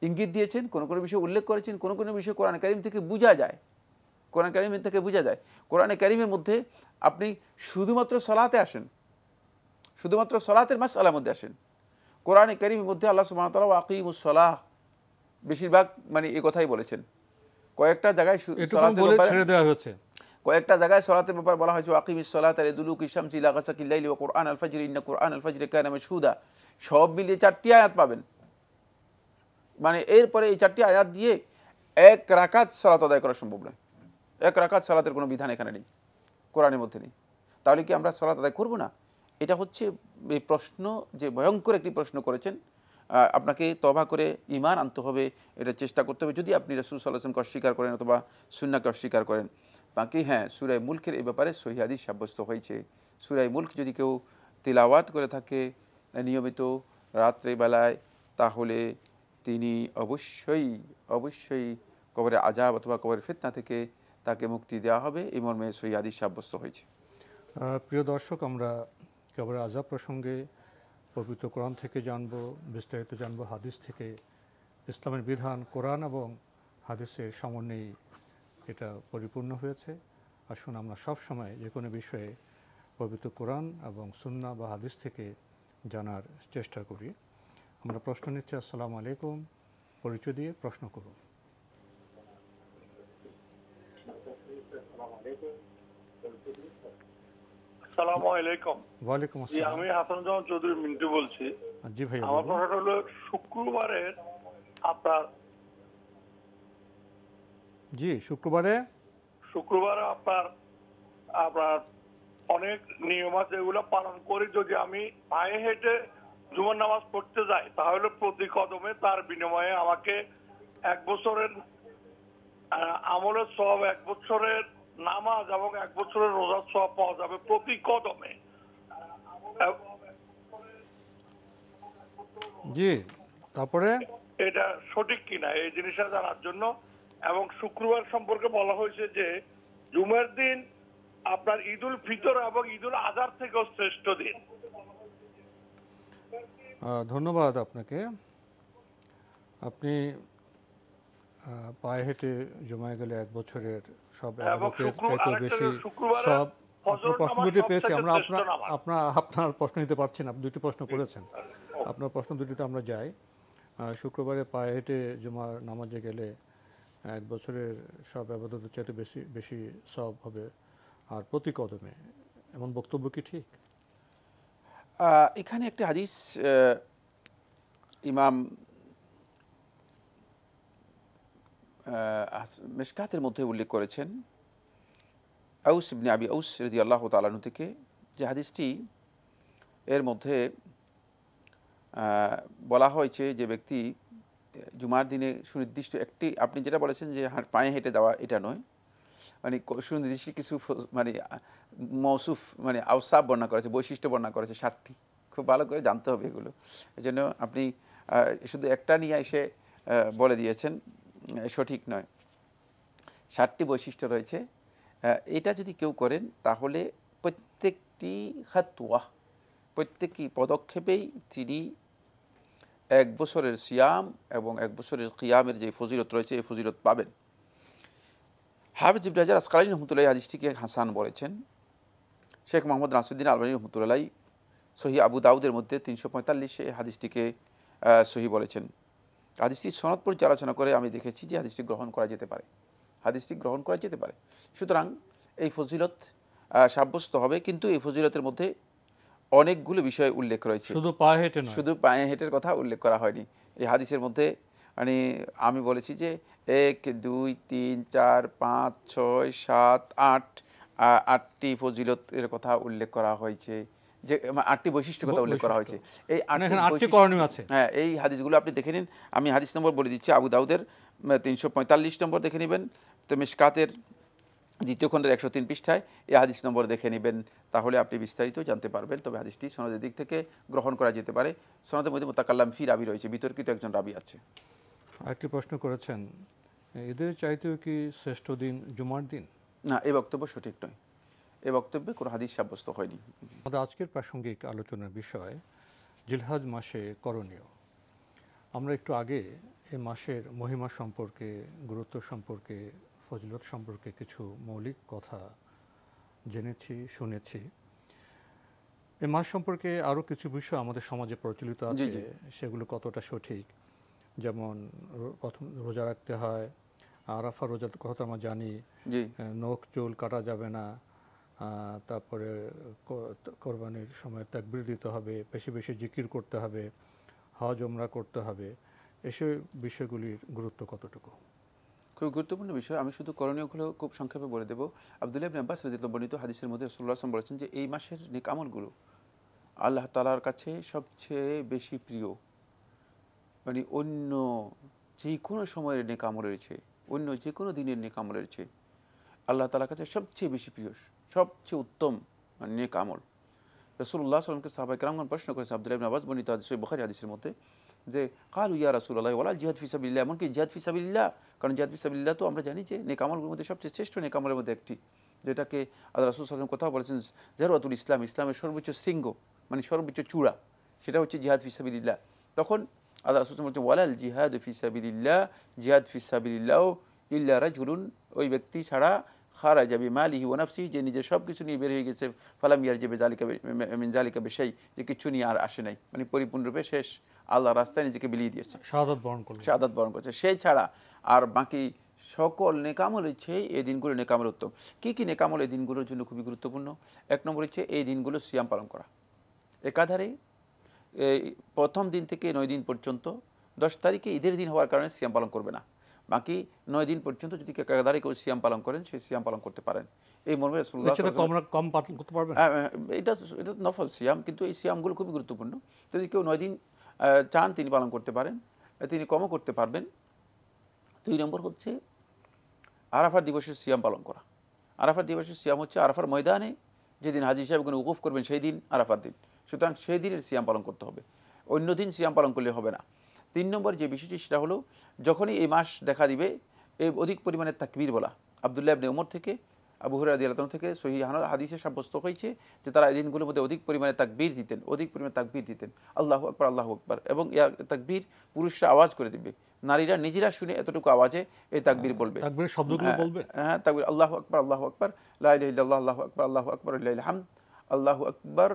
ইঙ্গিত দিয়েছেন, কোনো কোনো বিষয় উল্লেখ করেছেন, কোনো কোনো বিষয় কোরআন কারীম থেকে বোঝা যায়, কোরআন কারীম থেকে বোঝা যায়। কোরআন কারীমের মধ্যে আপনি শুধুমাত্র সালাতে আসেন, শুধুমাত্র সালাতের মাসআলার মধ্যে আসেন। কোরআন কারীমের মধ্যে আল্লাহ সুবহানাহু ওয়া তাআলা ওয়াকিমুস সালাহ বেশিরভাগ মানে এই কথাই বলেছেন। কয়েকটা জায়গায় সালাতের ব্যাপারে ছেড়ে দেওয়া হয়েছে, কয়েকটা জায়গায় সালাতের ব্যাপারে বলা হয়েছে ওয়াকিমিস সালাতা লিদুলুকি শামসি ইলা গাসাকিল লাইলি ওয়া কুরআন আল ফাজরি ইন্না কুরআন আল ফাজরি কানা মাশহুদা। সব মিলিয়ে 4টি আয়াত পাবেন। মানে এরপরে এই 4টি আয়াত দিয়ে এক রাকাত সালাত আদায় করা সম্ভব নয়। এক রাকাত সালাতের কোনো বিধান এখানে নেই, কোরআনের মধ্যে নেই। তাহলে কি আমরা সালাত আদায় করব না? এটা হচ্ছে এই প্রশ্ন, যে ভয়ঙ্কর একটি প্রশ্ন করেছেন। আপনাকে তওবা করে ঈমান আনতে হবে, এটা চেষ্টা করতে হবে যদি আপনি রাসূল সাল্লাল্লাহু আলাইহি ওয়াসাল্লামকে অস্বীকার করেন অথবা সুন্নাহকে অস্বীকার করেন। বাকি হ্যাঁ, সূরা মুলকের এই ব্যাপারে সহিহ হাদিস সাব্যস্ত হয়েছে। সূরা মুলক যদি কেউ তিলাওয়াত করে থাকে নিয়মিত রাত্রিবেলায়, তাহলে তিনি অবশ্যই অবশ্যই কবরের আযাব অথবা কবরের ফিতনা থেকে তাকে মুক্তি দেওয়া হবে, এই মর্মে সহিহ হাদিস সাব্যস্ত হয়েছে। প্রিয় দর্শক, আমরা কবরের আযাব প্রসঙ্গে পবিত্র কোরআন থেকে জানব, বিস্তারিত জানব হাদিস থেকে। ইসলামের বিধান কোরআন এবং হাদিসের সমন্বয়ে এটা পরিপূর্ণ হয়েছে। আসুন আমরা সব সময় যে কোনো বিষয়ে পবিত্র কোরআন এবং সুন্নাহ বা হাদিস থেকে জানার চেষ্টা করি। আমরা প্রশ্ন নিচ্ছি। আসসালামু আলাইকুম, পরিচয় দিয়ে প্রশ্ন করুন। আসসালামু আলাইকুম। ওয়ালাইকুম আসসালাম। আমি হাসানুজ্জামান চৌধুরী মিন্টু বলছি। জি ভাই, আমার প্রশ্নটা হলো শুক্রবারের আপনার শুক্রবারে আপনার অনেক নিয়ম আছে, এগুলো পালন করে যদি আমি পায়ে হেঁটে জুমার নামাজ পড়তে যাই তাহলে প্রতি কদমে তার বিনিময়ে আমাকে 1 বছরের আমলের সওয়াব, 1 বছরের নামাজ এবং 1 বছরের রোজার সওয়াব পাওয়া যাবে প্রতি কদমে। জি, তারপরে এটা সঠিক কিনা এই জিনিসটা জানার জন্য। এবং শুক্রবার সম্পর্কে বলা হয়েছে যে জুমার দিন আপনার ঈদুল ফিতর এবং ঈদুল আজহার থেকেও শ্রেষ্ঠ দিন। ধন্যবাদ আপনাকে। আপনি পায়ে হেঁটে জমায় গেলে 1 বছরের সব বেশি সব প্রশ্ন দুটি পেয়েছি আমরা। আপনার প্রশ্ন নিতে পারছি না, 2টি প্রশ্ন করেছেন। আপনার প্রশ্ন দুটিতে আমরা যাই। শুক্রবারে পায়ে হেঁটে জুমার নামাজে গেলে এক বছরের সব আবাদতের চাইতে বেশি বেশি সওয়াব হবে আর প্রতি কদমে, এমন বক্তব্য কি ঠিক? এখানে একটি হাদিস ইমাম মিশকাতের মধ্যে উল্লেখ করেছেন আউস ইবনে আবি আউস রাদিয়াল্লাহু তাআলা আনহু থেকে, যে হাদিসটি এর মধ্যে বলা হয়েছে যে ব্যক্তি জুমার দিনে সুনির্দিষ্ট একটি, আপনি যেটা বলেছেন যে পায়ে হেঁটে যাওয়া, এটা নয়, মানে সুনির্দিষ্ট কিছু মানে মৌসুফ মানে আওসাফ বর্ণনা করেছে, বৈশিষ্ট্য বর্ণনা করেছে 7টি। খুব ভালো করে জানতে হবে এগুলো। এই জন্য আপনি শুধু একটা নিয়ে এসে বলে দিয়েছেন, সঠিক নয়। 7টি বৈশিষ্ট্য রয়েছে। এটা যদি কেউ করেন তাহলে প্রত্যেকটি খাতওয়া, প্রত্যেকটি পদক্ষেপেই তিনি 1 বছরের সিয়াম এবং 1 বছরের কিয়ামের যে ফজিলত রয়েছে এই ফজিলত পাবেন। হাফেজ ইবনে হাজার আসকালানী রহমতুল্লাহ হাদিসটিকে হাসান বলেছেন। শেখ মোহাম্মদ নাসিরুদ্দিন আলবানী রহমতুল্লাহ সহি আবু দাউদের মধ্যে 345 হাদিসটিকে সহি বলেছেন। হাদিসটির সনদ পর্যালোচনা করে আমি দেখেছি যে হাদিসটি গ্রহণ করা যেতে পারে, হাদিসটি গ্রহণ করা যেতে পারে। সুতরাং এই ফজিলত সাব্যস্ত হবে, কিন্তু এই ফজিলতের মধ্যে অনেকগুলো বিষয় উল্লেখ রয়েছে, শুধু পায়ে হেঁটে নয়, শুধু পায়ে হেঁটের কথা উল্লেখ করা হয়নি এই হাদিসের মধ্যে। মানে আমি বলেছি যে 1, 2, 3, 4, 5, 6, 7, 8 8টি ফজিলতের কথা উল্লেখ করা হয়েছে, যে 8টি বৈশিষ্ট্য কথা উল্লেখ করা হয়েছে। এই 8টি করণীয় আছে। হ্যাঁ, এই হাদিসগুলো আপনি দেখে নিন। আমি হাদিস নম্বর বলে দিচ্ছি। আবু দাউদের 345 নম্বর দেখে নেবেন, তো মিশকাতের 2য় খণ্ডের 103 পৃষ্ঠায় এই হাদিস নম্বর দেখে নেবেন, তাহলে আপনি বিস্তারিত জানতে পারবেন। তবে হাদিসটি সনদের দিক থেকে গ্রহণ করা যেতে পারে। সনদের মধ্যে মুতাকাল্লাম ফি রাবি রয়েছে, বিতর্কিত একজন রাবি আছে। আরেকটি প্রশ্ন করেছেন, ঈদের চাইতেও কি শ্রেষ্ঠ দিন জুমার দিন? না, এই বক্তব্য সঠিক নয়, এই বক্তব্যে কোনো হাদিস সাব্যস্ত হয়নি। আমাদের আজকের প্রাসঙ্গিক আলোচনার বিষয় জিলহজ মাসে করণীয়। আমরা একটু আগে এই মাসের মহিমা সম্পর্কে, গুরুত্ব সম্পর্কে, ফজিলত সম্পর্কে কিছু মৌলিক কথা জেনেছি, শুনেছি। এই মাস সম্পর্কে আরও কিছু বিষয় আমাদের সমাজে প্রচলিত আছে, সেগুলো কতটা সঠিক, যেমন প্রথম রোজা রাখতে হয়, আরাফা রোজার কথা আমরা জানি, নখ চুল কাটা যাবে না, তারপরে কোরবানির সময় তাকবীর দিতে হবে, বেশি বেশি জিকির করতে হবে, হজ ওমরা করতে হবে। এসব বিষয়গুলির গুরুত্ব কতটুকু? খুব গুরুত্বপূর্ণ বিষয়। আমি শুধু করণীয়গুলো খুব সংক্ষেপে বলে দেব। আব্দুল্লাহ ইবনে আব্বাস রাদিয়াল্লাহু বর্ণিত হাদিসের মধ্যে রাসূলুল্লাহ সাল্লাল্লাহু আলাইহি ওয়াসাল্লাম বলেছেন যে এই মাসের নেক আমলগুলো আল্লাহ তাআলার কাছে সবচেয়ে বেশি প্রিয়। মানে অন্য যে কোনো সময়ের নেক আমলের চেয়ে, অন্য যে কোনো দিনের নেক আমলের চেয়ে আল্লাহ তাআলার কাছে সবচেয়ে বেশি প্রিয়, সবচেয়ে উত্তম নেক আমল। রাসূলুল্লাহ সাল্লাল্লাহু আলাইহি ওয়াসাল্লামকে সাহাবায়ে কেরামগণ প্রশ্ন করেছেন আব্দুল্লাহ ইবনে আব্বাস বর্ণিত হাদিস, বুখারী হাদিসের মধ্যে, যে কালু ইয়া রাসূলুল্লাহ ওয়ালা জিহাদ ফি সাবিলিল্লাহ, এমনকি জিহাদ ফি সাবিলিল্লাহ, কারণ জিহাদ ফি সাবিলিল্লাহ তো আমরা জানি যে নেক আমলগুলোর মধ্যে সবচেয়ে শ্রেষ্ঠ নেক আমলের মধ্যে একটি, যেটাকে আল্লাহ রাসূল সাল্লাল্লাহু আলাইহি ওয়াসাল্লাম কথা বলেছেন জারওয়াতুল ইসলাম, ইসলামের সর্বোচ্চ শৃঙ্গ, মানে সর্বোচ্চ চূড়া, সেটা হচ্ছে জিহাদ ফি সাবিলিল্লাহ। তখন আল্লাহ রাসূল বলছেন ওয়ালাল জিহাদ ফি সাবিলিল্লাহ, জিহাদ ফি সাবিলিল্লাহ ইল্লা রাজুলুন, ওই ব্যক্তি ছাড়া খারাজা বিমালিহি ওয়া নাফসিহি, যে নিজের সব কিছু নিয়ে বের হয়ে গেছে, ফালাম ইয়ারজি বিযালিকা মিন যালিকা বিশাই, যে কিছু নিয়ে আর আসে নাই, মানে পরিপূর্ণরূপে শেষ, আল্লাহর রাস্তায় নিজেকে বিলিয়ে দিয়েছে, শাহাদাত বরণ করছে, শাহাদাত বরণ করছে। সেই ছাড়া আর বাকি সকল নেকামল হচ্ছে এই দিনগুলো নেকামল উত্তম। কী কী নেকামল এই দিনগুলোর জন্য খুবই গুরুত্বপূর্ণ? 1 নম্বর হচ্ছে এই দিনগুলো সিয়াম পালন করা, একাধারে প্রথম দিন থেকে 9 দিন পর্যন্ত। 10 তারিখে ঈদের দিন হওয়ার কারণে সিয়াম পালন করবে না, বাকি 9 দিন পর্যন্ত যদি একাধারে কেউ সিয়াম পালন করেন, সেই সিয়াম পালন করতে পারেন। এই মর্মে রাসূলুল্লাহ কম পালন করতে পারবেন, এটা নফল সিয়াম, কিন্তু এই সিয়ামগুলো খুবই গুরুত্বপূর্ণ। যদি কেউ 9 দিন চান তিনি পালন করতে পারেন, তিনি কমও করতে পারবেন। 2 নম্বর হচ্ছে আরাফার দিবসের সিয়াম পালন করা। আরাফার দিবসের সিয়াম হচ্ছে আরাফার ময়দানে যেদিন হাজী সাহেব কোনো উকুফ করবেন সেই দিন আরাফার দিন, সুতরাং সেই দিনের সিয়াম পালন করতে হবে, অন্য দিন সিয়াম পালন করলে হবে না। 3 নম্বর যে বিষয়টি সেটা হলো যখনই এই মাস দেখা দিবে এই অধিক পরিমাণে তাকবীর বলা। আব্দুল্লাহ ইবনে ওমর থেকে, আবু হুরায়রা রাদিয়াল্লাহু আনহু থেকে সহিহ হাদিসে সাব্যস্ত হয়েছে যে তারা এই দিনগুলোর মধ্যে অধিক পরিমাণে তাকবীর দিতেন, অধিক পরিমাণে তাকবীর দিতেন, আল্লাহু আকবার আল্লাহু আকবার, এবং এই তাকবীর পুরুষরা আওয়াজ করে দিবে, নারীরা নিজেরা শুনে এতটুকু আওয়াজে এই তাকবীর বলবে, তাকবীরের শব্দগুলো বলবে। হ্যাঁ, তাকবীর আল্লাহু আকবার আল্লাহু আকবার, লা ইলাহা ইল্লাল্লাহ আল্লাহু আকবার আল্লাহু আকবার লিল্লাহিল হামদ, আল্লাহু আকবার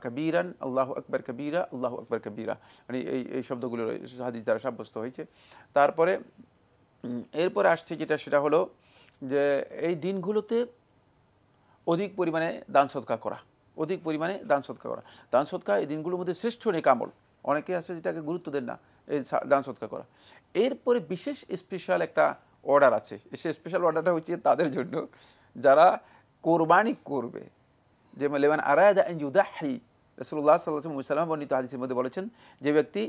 কবীরান আল্লাহু আকবার কবীরা আল্লাহু আকবার কবীরা, মানে এই শব্দগুলো হাদিস দ্বারা সাব্যস্ত হয়েছে। তারপরে এরপরে আসছে যেটা, সেটা হলো যে এই দিনগুলোতে অধিক পরিমাণে দান সদকা করা, অধিক পরিমাণে দান সদকা করা। দান সদকা এই দিনগুলোর মধ্যে শ্রেষ্ঠ নেক আমল, অনেকে আছে যেটাকে গুরুত্ব দেন না, এই দান সদকা করা। এরপরে বিশেষ স্পেশাল একটা অর্ডার আছে, সেই স্পেশাল অর্ডারটা হচ্ছে তাদের জন্য যারা কোরবানি করবে। যে লেমান আরাদা আন ইউদাহি, রাসূলুল্লাহ সাল্লাল্লাহু আলাইহি ওয়াসাল্লাম বর্ণিত হাদিসের মধ্যে বলেছেন, যে ব্যক্তি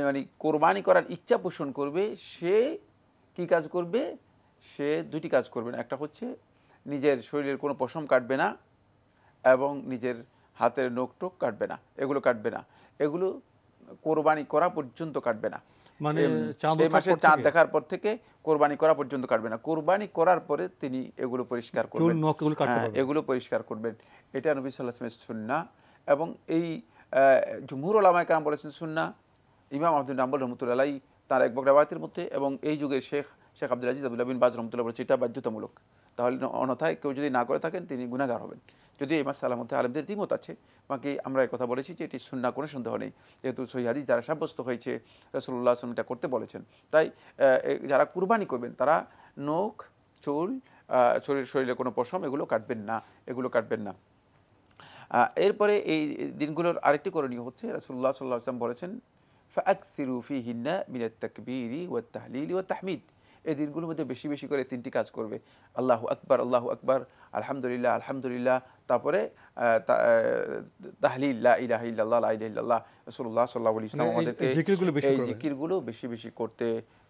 মানে কোরবানি করার ইচ্ছা পোষণ করবে, সে কি কাজ করবে? সে দুটি কাজ করবে না। একটা হচ্ছে নিজের শরীরের কোনো পশম কাটবে না এবং নিজের হাতের নখ টোক কাটবে না, এগুলো কাটবে না, এগুলো কোরবানি করা পর্যন্ত কাটবে না। মানে এই মাসে চাঁদ দেখার পর থেকে কোরবানি করা পর্যন্ত কাটবে না। কোরবানি করার পরে তিনি এগুলো পরিষ্কার করবেন, এগুলো পরিষ্কার করবেন। এটা নবী সাল্লাল্লাহু আলাইহি ওয়াসাল্লামের সুন্নাহ। এবং এই জুমহুর উলামায়ে কেরাম বলেছেন সুন্নাহ। ইমাম আহমদ বিন হাম্বল রাহমাতুল্লাহি আলাইহি তার এক রিওয়ায়াতের মধ্যে, এবং এই যুগের শেখ আব্দুল আজিজ আব্দুল্লাহ বিন বাজ রাহমাতুল্লাহ বলেছে এটা বাধ্যতামূলক। তাহলে অন্যথায় কেউ যদি না করে থাকেন তিনি গুনাহগার হবেন। যদি এই মাসআলার মধ্যে আলেমদের দ্বিমত আছে, বাকি আমরা এই কথা বলেছি যে এটি সুন্নাহ, কোনো সন্দেহ নেই, যেহেতু সহিহ হাদিস দ্বারা সাব্যস্ত হয়েছে রাসূলুল্লাহ সাল্লাল্লাহু আলাইহি ওয়াসাল্লাম এটা করতে বলেছেন। তাই যারা কুরবানি করবেন তারা নখ, চুল, শরীরে কোনো পশম এগুলো কাটবেন না, এগুলো কাটবেন না। এরপরে এই দিনগুলোর আরেকটি করণীয় হচ্ছে, রাসূলুল্লাহ সাল্লাল্লাহু আলাইহি ওয়াসাল্লাম বলেছেন ফাআকসিরু ফীহিন্না মিনাত তাকবীরি ওয়াত তাহলিলি ওয়াত তাহমিদ। এই দিনগুলোর মধ্যে বেশি বেশি করে তিনটি কাজ করবে, আল্লাহু আকবার, আল্লাহু আকবার, আলহামদুলিল্লাহ, আলহামদুলিল্লাহ, তারপরে তাহলিল লা ইলাহা ইল্লাল্লাহ, লা ইলাহা ইল্লাল্লাহ। রাসূলুল্লাহ সাল্লাল্লাহু আলাইহি ওয়াসাল্লাম আমাদেরকে এই জিকিরগুলো বেশি বেশি করতে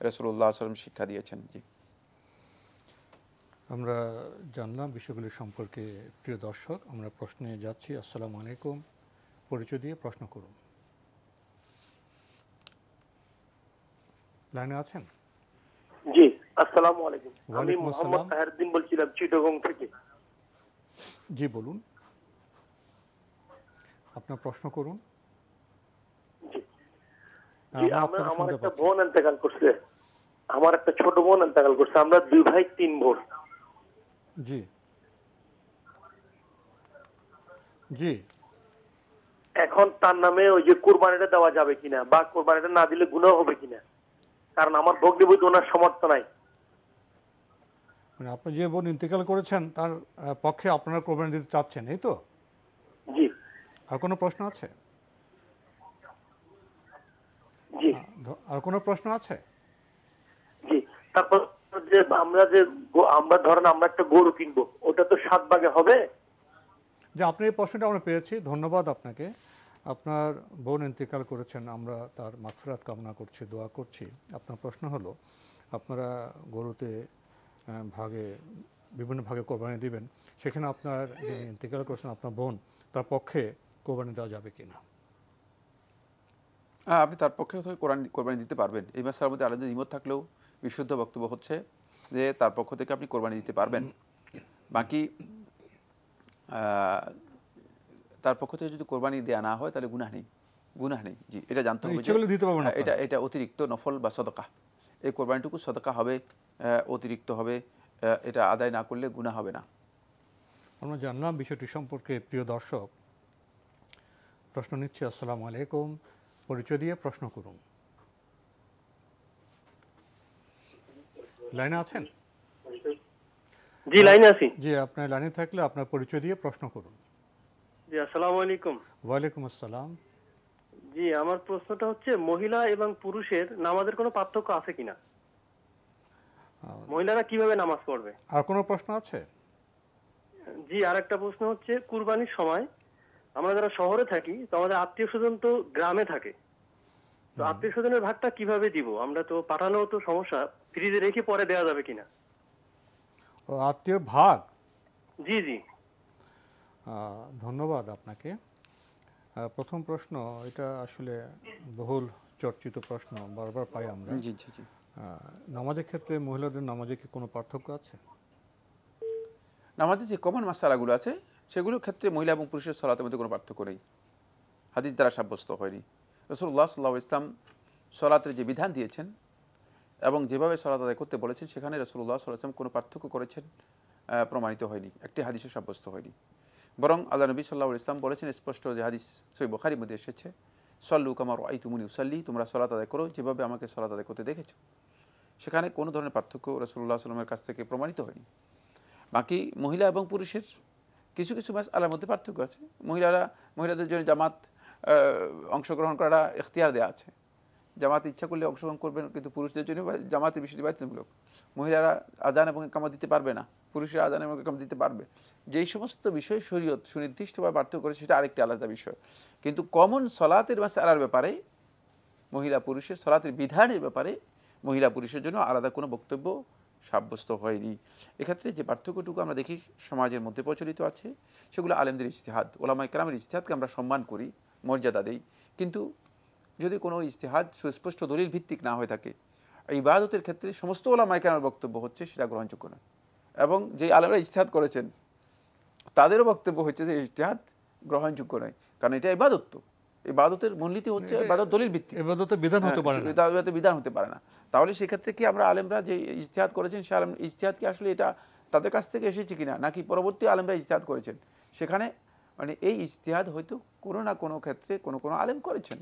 রাসূলুল্লাহ সাল্লাল্লাহু আলাইহি ওয়াসাল্লাম শিক্ষা দিয়েছেন। জি, আমরা জানলাম বিষয়গুলি সম্পর্কে। প্রিয় দর্শক, আমরা প্রশ্নে যাচ্ছি। আসসালামু আলাইকুম, পরিচয় দিয়ে প্রশ্ন করুন। লাইনে আছেন? জি, আসসালামু আলাইকুম। আমি মোহাম্মদ তাহেরউদ্দিন বলছিলাম চিটাগং থেকে। জি বলুন, আপনার প্রশ্ন করুন। জি, আমার একটা বোন ইন্তেকাল করছে, আমার একটা ছোট বোন ইন্তেকাল করছে, আমরা 2 ভাই 3 বোন। জি জি, এখন তার নামে ওই যে কুরবানিটা দেওয়া যাবে কিনা, বা কুরবানিটা না দিলে গুনাহ হবে কিনা? কারণ আমার ভগ্নিপতি ওনার সমর্থ নাই। মানে আপনি যে বোন ইন্তেকাল করেছেন তার পক্ষে আপনারা কোরবানি দিতে চাচ্ছেন, এই তো? জি। আর কোনো প্রশ্ন আছে? জি। আর কোনো প্রশ্ন আছে? জি। তারপর যে আমরা ধরেন আমরা একটা গরু কিনবো, ওটা তো 7 ভাগে হবে। যে আপনি এই প্রশ্নটা আমরা পেয়েছি, ধন্যবাদ আপনাকে। আপনার বোন ইন্তেকাল করেছেন, আমরা তার মাগফিরাত কামনা করছি, দোয়া করছি। আপনার প্রশ্ন হলো আপনারা গরুতে বিভিন্ন ভাগে কোরবানি দিবেন, সেখানে আপনার যিনি ইন্তেকাল করেছেন আপনার বোন, তার পক্ষে কোরবানি দেওয়া যাবে কিনা? আপনি তার পক্ষে কোরবানি দিতে পারবেন। এই মাসের মধ্যে আলাদা দ্বিমত থাকলেও বিশুদ্ধ বক্তব্য হচ্ছে যে তার পক্ষ থেকে আপনি কোরবানি দিতে পারবেন। বাকি তার পক্ষ থেকে যদি কোরবানি দেওয়া না হয় তাহলে গুনাহ নেই, গুনাহ নেই। জি, এটা জানতে হবে যে এটা অতিরিক্ত নফল বা সদকা, এই কোরবানিটুকু সদকা হবে, অতিরিক্ত হবে, এটা আদায় না করলে গুনাহ হবে না। আমরা জানলাম বিষয়টি সম্পর্কে। প্রিয় দর্শক, প্রশ্ন নিচ্ছি। আসসালামু আলাইকুম, পরিচয় দিয়ে প্রশ্ন করুন। লাইনে আছেন? জি, লাইনে আছি। জি, আপনার লাইনে থাকলে আপনার পরিচয় দিয়ে প্রশ্ন করুন। জি, আসসালামু আলাইকুম। ওয়ালাইকুম আসসালাম। জি, আমার প্রশ্নটা হচ্ছে মহিলা এবং পুরুষের নামাজের কোনো পার্থক্য আছে কিনা? মহিলারা কিভাবে নামাজ পড়বে? আর কোনো প্রশ্ন আছে? জি, আরেকটা প্রশ্ন হচ্ছে কুরবানির সময় আমরা যারা শহরে থাকি, তো আমাদের আত্মীয়-স্বজন তো গ্রামে থাকে, তো আত্মীয়-স্বজনের ভাগটা কিভাবে দিব? আমরা তো পাঠানো তো সমস্যা, ফ্রিজে রেখে পরে দেওয়া যাবে কিনা? ও, আত্মীয় ভাগ? জি জি, ধন্যবাদ আপনাকে। প্রথম প্রশ্ন, এটা আসলে বহুল চর্চিত প্রশ্ন, বারবার পাই আমরা। জি জি জি। নামাজের ক্ষেত্রে মহিলাদের নামাজে কি কোনো পার্থক্য আছে? নামাজে যে কমন মাসালাগুলো আছে সেগুলোর ক্ষেত্রে মহিলা এবং পুরুষের সালাতের মধ্যে কোনো পার্থক্য নেই, হাদিস দ্বারা সাব্যস্ত হয়নি। রাসূলুল্লাহ সাল্লাল্লাহু আলাইহি ওয়াসাল্লাম সালাতের যে বিধান দিয়েছেন এবং যেভাবে সালাত আদায় করতে বলেছেন, সেখানে রাসূলুল্লাহ সাল্লাল্লাহু আলাইহি ওয়াসাল্লাম কোনো পার্থক্য করেছেন প্রমাণিত হয়নি, একটি হাদিসও সাব্যস্ত হয়নি। বরং আল্লাহ নবী সাল্লাল্লাহু আলাইহি ওয়াসাল্লাম বলেছেন স্পষ্ট, যে হাদিস সহিহ বুখারীর মধ্যে এসেছে, সল্লু কামা রাআইতুমুনি উসাল্লি, তোমরা সালাত আদায় করো যেভাবে আমাকে সালাত আদায় করতে দেখেছো। সেখানে কোনো ধরনের পার্থক্য রাসূলুল্লাহ সাল্লামের কাছ থেকে প্রমাণিত হয়নি। বাকি মহিলা এবং পুরুষের কিছু কিছু মাসআলার মধ্যে পার্থক্য আছে। মহিলাদের জন্য জামাত অংশগ্রহণ করাটা ইখতিয়ার দেওয়া আছে, জামাত ইচ্ছা করলে অংশগ্রহণ করবেন, কিন্তু পুরুষদের জন্য জামাতের বিষয়টি বাধ্যতামূলক। মহিলারা আজান এবং ইকামত দিতে পারবে না, পুরুষরা আজান এবং ইকামত দিতে পারবে। যেই সমস্ত বিষয় শরীয়ত সুনির্দিষ্টভাবে পার্থক্য করে সেটা আরেকটি আলাদা বিষয়। কিন্তু কমন সলাতের মাসআলার ব্যাপারে, মহিলা পুরুষের সলাতের বিধানের ব্যাপারে মহিলা পুরুষের জন্য আলাদা কোনো বক্তব্য সাব্যস্ত হয়নি। এক্ষেত্রে যে পার্থক্যটুকু আমরা দেখি সমাজের মধ্যে প্রচলিত আছে, সেগুলো আলেমদের ইজতিহাদ, ওলামায়ে কেরামের ইজতিহাদকে আমরা সম্মান করি, মর্যাদা দেই। কিন্তু যদি কোনো ইজতিহাদ সুস্পষ্ট দলিল ভিত্তিক না হয়ে থাকে, ইবাদতের ক্ষেত্রে সমস্ত ওলামায়ে কেরামের বক্তব্য হচ্ছে সেটা গ্রহণযোগ্য নয়। এবং যে আলেমরা ইজতিহাদ করেছেন তাদেরও বক্তব্য হচ্ছে যে ইজতিহাদ গ্রহণযোগ্য নয়, কারণ এটা ইবাদত। তো ইবাদতের মূলনীতি হচ্ছে ইবাদত দলিল ভিত্তিক, ইবাদতের বিধান হতে পারে না, ইবাদতের বিধান হতে পারে না। তাহলে সেক্ষেত্রে কি আমরা আলেমরা যে ইজতিহাদ করেছেন সে আলেম ইজতিহাদ কি আসলে এটা তাদের কাছ থেকে এসেছে কিনা, নাকি পরবর্তী আলেমরা ইজতিহাদ করেছেন? সেখানে মানে এই ইজতিহাদ হয়তো কোনো না কোনো ক্ষেত্রে কোনো কোনো আলেম করেছেন,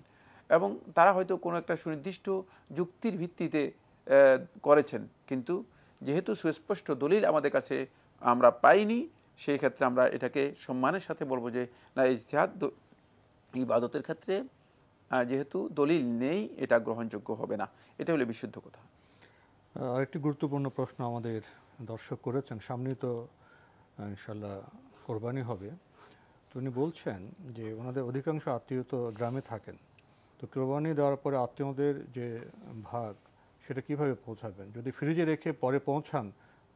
এবং তারা হয়তো কোনো একটা সুনির্দিষ্ট যুক্তির ভিত্তিতে করেছেন। কিন্তু যেহেতু সুস্পষ্ট দলিল আমাদের কাছে আমরা পাইনি, সেই ক্ষেত্রে আমরা এটাকে সম্মানের সাথে বলবো যে না, ইজতিহাদ ইবাদতের ক্ষেত্রে যেহেতু দলিল নেই এটা গ্রহণযোগ্য হবে না। এটা হলো বিশুদ্ধ কথা। আরেকটি গুরুত্বপূর্ণ প্রশ্ন আমাদের দর্শক করেছেন, সামনেই তো ইনশাল্লাহ কোরবানি হবে, তো উনি বলছেন যে ওনাদের অধিকাংশ আত্মীয় তো গ্রামে থাকেন, তো কোরবানি দেওয়ার পরে আত্মীয়দের যে ভাগ সেটা কিভাবে পৌঁছাবেন? যদি ফ্রিজে রেখে পরে পৌঁছান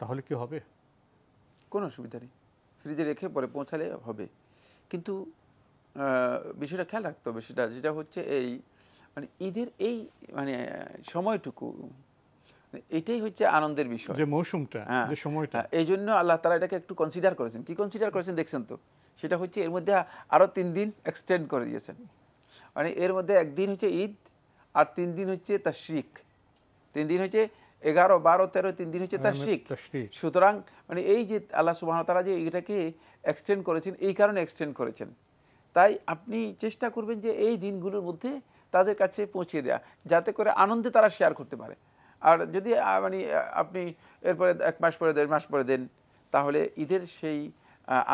তাহলে কি হবে? কোনো অসুবিধা নেই, ফ্রিজে রেখে পরে পৌঁছালে হবে। কিন্তু বিষয়টা খেয়াল রাখতে হবে, যেটা হচ্ছে এই মানে ঈদের এই মানে সময়টুকু, এটাই হচ্ছে আনন্দের বিষয়, যে মৌসুমটা, যে সময়টা। এই জন্য আল্লাহ তাআলা এটাকে একটু কনসিডার করেছেন। কি কনসিডার করেছেন দেখছেন তো? সেটা হচ্ছে এর মধ্যে আরও 3 দিন এক্সটেন্ড করে দিয়েছেন। মানে এর মধ্যে একদিন হচ্ছে ঈদ, আর 3 দিন হচ্ছে তাশরিক, 3 দিন হচ্ছে 11, 12, 13, 3 দিন হচ্ছে তাশরিক। সুতরাং মানে এই যে আল্লাহ সুবহানাহু ওয়া তাআলা যে এটাকে এক্সটেন্ড করেছেন, এই কারণে এক্সটেন্ড করেছেন। তাই আপনি চেষ্টা করবেন যে এই দিনগুলোর মধ্যে তাদের কাছে পৌঁছে দেওয়া, যাতে করে আনন্দে তারা শেয়ার করতে পারে। আর যদি মানে আপনি এরপরে 1 মাস পরে 1.5 মাস পরে দেন, তাহলে ঈদের সেই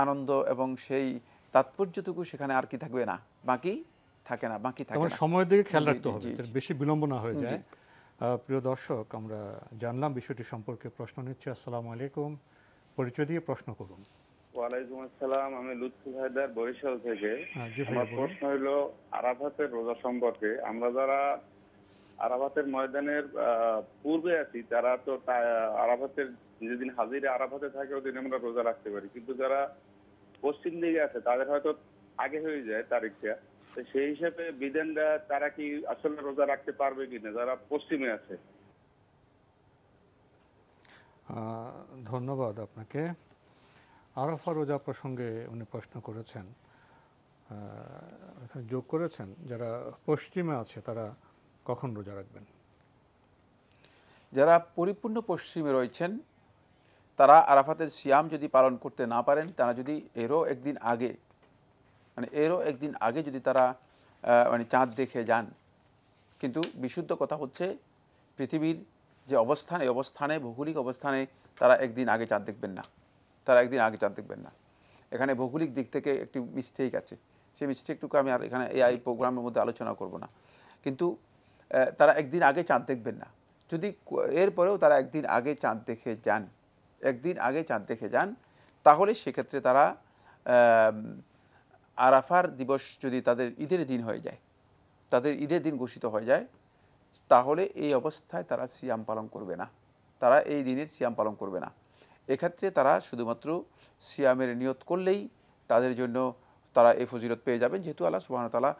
আনন্দ এবং সেই তাৎপর্যটুকু সেখানে আর কি থাকবে না, বাকি থাকে না। সময়ের দিকে খেয়াল রাখতে হবে, বেশি বিলম্ব না হয়ে যায়। প্রিয় দর্শক, আমরা জানলাম বিষয়টি সম্পর্কে। প্রশ্ন নিচ্ছি। আসসালামু আলাইকুম, পরিচয় দিয়ে প্রশ্ন করুন। ওয়ালাইকুম আসসালাম, আমি লুৎফু হায়দার, বরিশাল থেকে। আমার প্রশ্ন হলো আরাফাতের রোজা সম্পর্কে। আমরা যারা আরাফাতের ময়দানের পূর্বে আছি তারা তো আরাফাতের যেদিন হাজিরে আরাফাতে থাকে ওদিন আমরা রোজা রাখতে পারি, কিন্তু যারা পশ্চিম দিকে আছে তাদের হয়তো আগে হয়ে যায় তারিখটা, তো সেই হিসাবে বিধানরা তারা কি আসলে রোজা রাখতে পারবে কিনা যারা পশ্চিমে আছে? ধন্যবাদ আপনাকে। আরাফা রোজা প্রসঙ্গে উনি প্রশ্ন করেছেন, যোগ করেছেন যারা পশ্চিমে আছে তারা কখন রোজা রাখবেন? যারা পরিপূর্ণ পশ্চিমে রয়েছেন তারা আরাফাতের সিয়াম যদি পালন করতে না পারেন, তারা যদি এরও একদিন আগে যদি তারা মানে চাঁদ দেখে যান, কিন্তু বিশুদ্ধ কথা হচ্ছে পৃথিবীর যে অবস্থান, এই অবস্থানে ভৌগোলিক অবস্থানে তারা একদিন আগে চাঁদ দেখবেন না। এখানে ভৌগোলিক দিক থেকে একটি মিস্টেক আছে, সেই মিস্টেকটুকু আমি আর এখানে এই প্রোগ্রামের মধ্যে আলোচনা করব না। কিন্তু তারা একদিন আগে চাঁদ দেখবেন না। যদি এরপরেও তারা একদিন আগে চাঁদ দেখে যান, তাহলে সেক্ষেত্রে তারা আরাফার দিবস যদি তাদের ঈদের দিন হয়ে যায়, তাদের ঈদের দিন ঘোষিত হয়ে যায়, তাহলে এই অবস্থায় তারা সিয়াম পালন করবে না, তারা এই দিনের সিয়াম পালন করবে না। এক্ষেত্রে তারা শুধুমাত্র সিয়ামের নিয়ত করলেই তাদের জন্য তারা এই ফজিলত পেয়ে যাবেন, যেহেতু আল্লাহ সুবহানাহু ওয়া তাআলা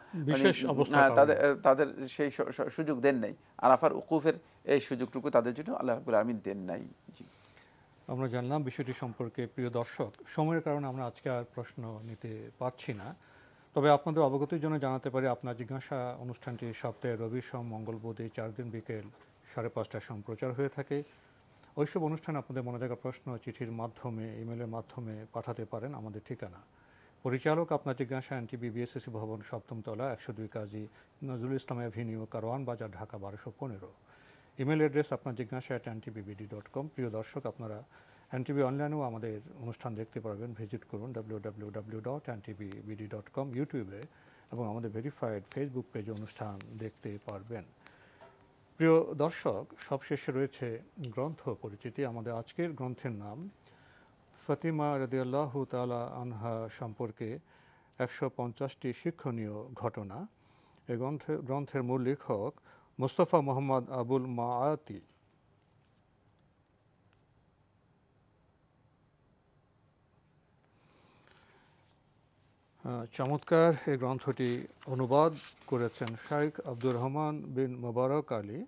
তাদের সেই সুযোগ দেন নাই, আরাফার উকুফের এই সুযোগটুকু তাদের জন্য আল্লাহ রাব্বুল আলামিন দেন নাই। আমরা জানলাম বিষয়টি সম্পর্কে। প্রিয় দর্শক, সময়ের কারণে আমরা আজকে আর প্রশ্ন নিতে পারছি না, তবে আপনাদের অবগতির জন্য জানাতে পারি আপনার জিজ্ঞাসা অনুষ্ঠানটি সপ্তাহে রবি, সোম, মঙ্গল, বুধ এই 4 দিন বিকেল 5:30টায় সম্প্রচার হয়ে থাকে। ওইসব অনুষ্ঠানে আপনাদের মনে থাকা প্রশ্ন চিঠির মাধ্যমে, ইমেলের মাধ্যমে পাঠাতে পারেন আমাদের ঠিকানা। পরিচালক আপনার জিজ্ঞাসা, এনটিভি বিএসএসি ভবন, 7ম তলা, 102 কাজী নজরুল ইসলাম অ্যাভিনিউ, কারওয়ান বাজার, ঢাকা 1215। ইমেল অ্যাড্রেস আপনার জিজ্ঞাসা @ntbvid.com। প্রিয় দর্শক, আপনারা এনটিভি অনলাইনেও আমাদের অনুষ্ঠান দেখতে পারবেন। ভিজিট করুন www.ntbvid.com ইউটিউবে, এবং আমাদের ভেরিফাইড ফেসবুক পেজে অনুষ্ঠান দেখতে পারবেন। প্রিয় দর্শক, সবশেষে রয়েছে গ্রন্থ পরিচিতি। আমাদের আজকের গ্রন্থের নাম ফাতিমা রাদিয়াল্লাহু তাআলা আনহা সম্পর্কে 150টি শিক্ষণীয় ঘটনা। এই গ্রন্থের মূল লেখক মুস্তাফা মোহাম্মদ আবুল মাআতি। চমৎকার এই গ্রন্থটি অনুবাদ করেছেন শাইখ আব্দুর রহমান বিন মোবারক আলী,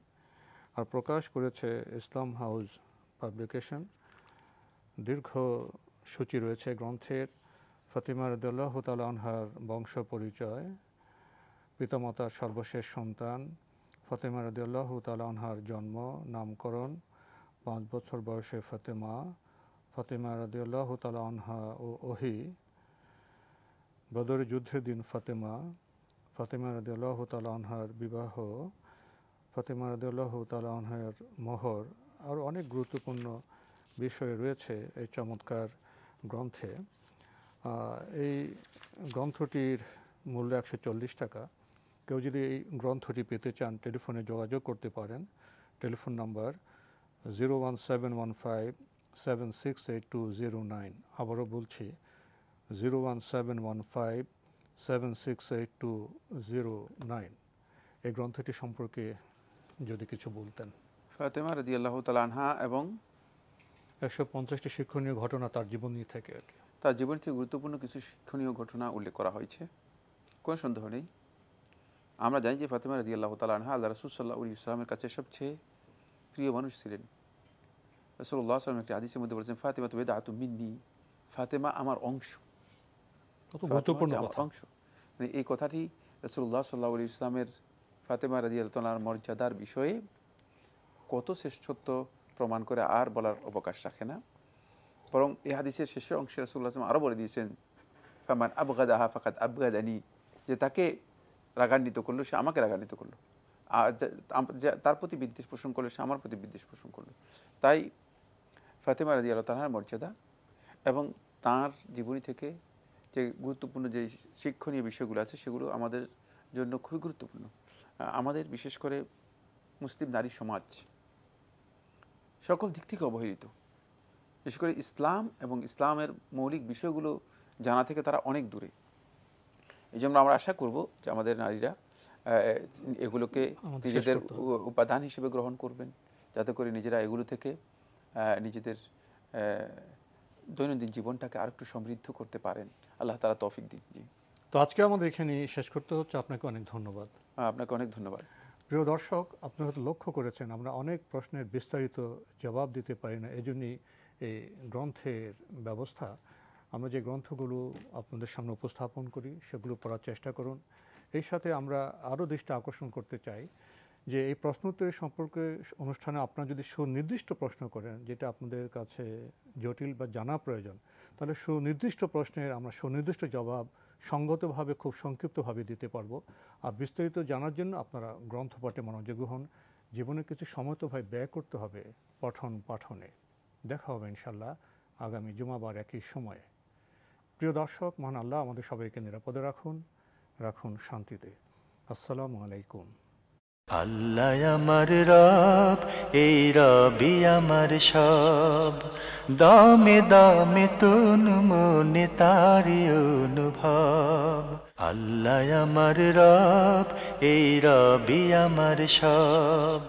আর প্রকাশ করেছে ইসলাম হাউস পাবলিকেশন। দীর্ঘ সূচি রয়েছে গ্রন্থের। ফাতিমা রাদিয়াল্লাহু তাআলা আনহার বংশ পরিচয়, পিতামাতার সর্বশেষ সন্তান, ফাতিমা রাদিয়াল্লাহু তাআলা আনহার জন্ম, নামকরণ, 5 বছর বয়সে ফাতিমা, ফাতিমা রাদিয়াল্লাহু তাআলা আনহা ও ওহী, বদরের যুদ্ধের দিন ফাতিমা, ফাতিমা রাদিয়াল্লাহু তাআলা আনহার বিবাহ, ফাতিমা রাদিয়াল্লাহু তাআলা আনহার মোহর, আর অনেক গুরুত্বপূর্ণ বিষয় রয়েছে এই চমৎকার গ্রন্থে। এই গ্রন্থটির মূল্য 140 টাকা। কেউ যদি এই গ্রন্থটি পেতে চান টেলিফোনে যোগাযোগ করতে পারেন। Telephone number 01715768209। আবারও বলছি 01715768209। এই গ্রন্থটি সম্পর্কে যদি কিছু বলতেন। ফাতিমা রাদিয়াল্লাহু তাআলা আনহা এবং 150টি শিক্ষণীয় ঘটনা তার জীবনী থেকে আর কি। তার জীবন থেকে গুরুত্বপূর্ণ কিছু শিক্ষণীয় ঘটনা উল্লেখ করা হয়েছে, কোনো সন্দেহ নেই। আমরা জানি যে ফাতিমা রাদিয়াল্লাহু তাআলা আনহা আল্লাহ রাসূল সাল্লাল্লাহু আলাইহি ওয়াসাল্লামের কাছে সবচেয়ে প্রিয় মানুষ ছিলেন। রাসূলুল্লাহ সাল্লাল্লাহু আলাইহি ওয়াসাল্লাম একটি হাদিসের মধ্যে বলেছেন, ফাতিমা বিদআতুম মিন্নি, ফাতিমা আমার অংশ। কত গুরুত্বপূর্ণ অংশ, মানে এই কথাটি রাসূলুল্লাহ সাল্লাল্লাহু আলাইহি ওয়াসাল্লামের ফাতিমা রাদিয়াল্লাহু তাআলার মর্যাদার বিষয়ে কত শ্রেষ্ঠত্ব প্রমাণ করে আর বলার অবকাশ রাখে না। বরং এই হাদিসের শেষের অংশে রাসূলুল্লাহ সাল্লাল্লাহু আলাইহি ওয়াসাল্লাম আরও বলে দিয়েছেন, ফামান আবগাদাহা ফাকাদ আবগাদানি, যে তাকে রাগান্বিত করলো সে আমাকে রাগান্বিত করলো, আর তার প্রতি বিদ্বেষ পোষণ করলো সে আমার প্রতি বিদ্বেষ পোষণ করলো। তাই ফাতিমা রাদিয়াল্লাহু তাআলার মর্যাদা এবং তার জীবনী থেকে যে গুরুত্বপূর্ণ যে শিক্ষণীয় বিষয়গুলো আছে সেগুলো আমাদের জন্য খুবই গুরুত্বপূর্ণ। আমাদের বিশেষ করে মুসলিম নারী সমাজ সকল দিক থেকে অবহেলিত। বিশেষ করে ইসলাম এবং ইসলামের মৌলিক বিষয়গুলো জানা থেকে তারা অনেক দূরে। এই জন্য আমরা আশা করব যে আমাদের নারীরা এগুলোকে নিজেদের উপাদান হিসেবে গ্রহণ করবেন, যাতে করে নিজেরা এগুলো থেকে নিজেদের দৈনন্দিন জীবনটাকে আরেকটু সমৃদ্ধ করতে পারেন। আল্লাহ তাআলা তৌফিক দিন। জি, তো আজকে আমাদের এখানে শেষ করতে হচ্ছে। আপনাকে অনেক ধন্যবাদ। আপনাকে অনেক ধন্যবাদ। প্রিয় দর্শক, আপনারা হয়তো লক্ষ্য করেছেন আমরা অনেক প্রশ্নের বিস্তারিত জবাব দিতে পারি না, এজন্যই এই গ্রন্থের ব্যবস্থা। আমরা যে গ্রন্থগুলো আপনাদের সামনে উপস্থাপন করি সেগুলো পড়ার চেষ্টা করুন। এই সাথে আমরা আরও দৃষ্টি আকর্ষণ করতে চাই যে এই প্রশ্নোত্তর সম্পর্কে অনুষ্ঠানে আপনারা যদি সুনির্দিষ্ট প্রশ্ন করেন যেটা আপনাদের কাছে জটিল বা জানা প্রয়োজন, তাহলে সুনির্দিষ্ট প্রশ্নের আমরা সুনির্দিষ্ট জবাব সঙ্গতভাবে খুব সংক্ষিপ্তভাবে দিতে পারবো। আর বিস্তারিত জানার জন্য আপনারা গ্রন্থপাঠে মনোযোগী হন। জীবনে কিছু সময় তো ভাই ব্যয় করতে হবে পঠন পাঠনে। দেখা হবে ইনশাল্লাহ আগামী জুমাবার একই সময়ে। প্রিয় দর্শক, মহান আল্লাহ আমাদের সবাইকে নিরাপদে রাখুন, রাখুন শান্তিতে। আসসালামু আলাইকুম। আল্লাহ আমার রব, এই রবি আমার সব, দামে দামে তুন মনে তারি অনুভব। আল্লাহ আমার রব, এই রবি আমার সব।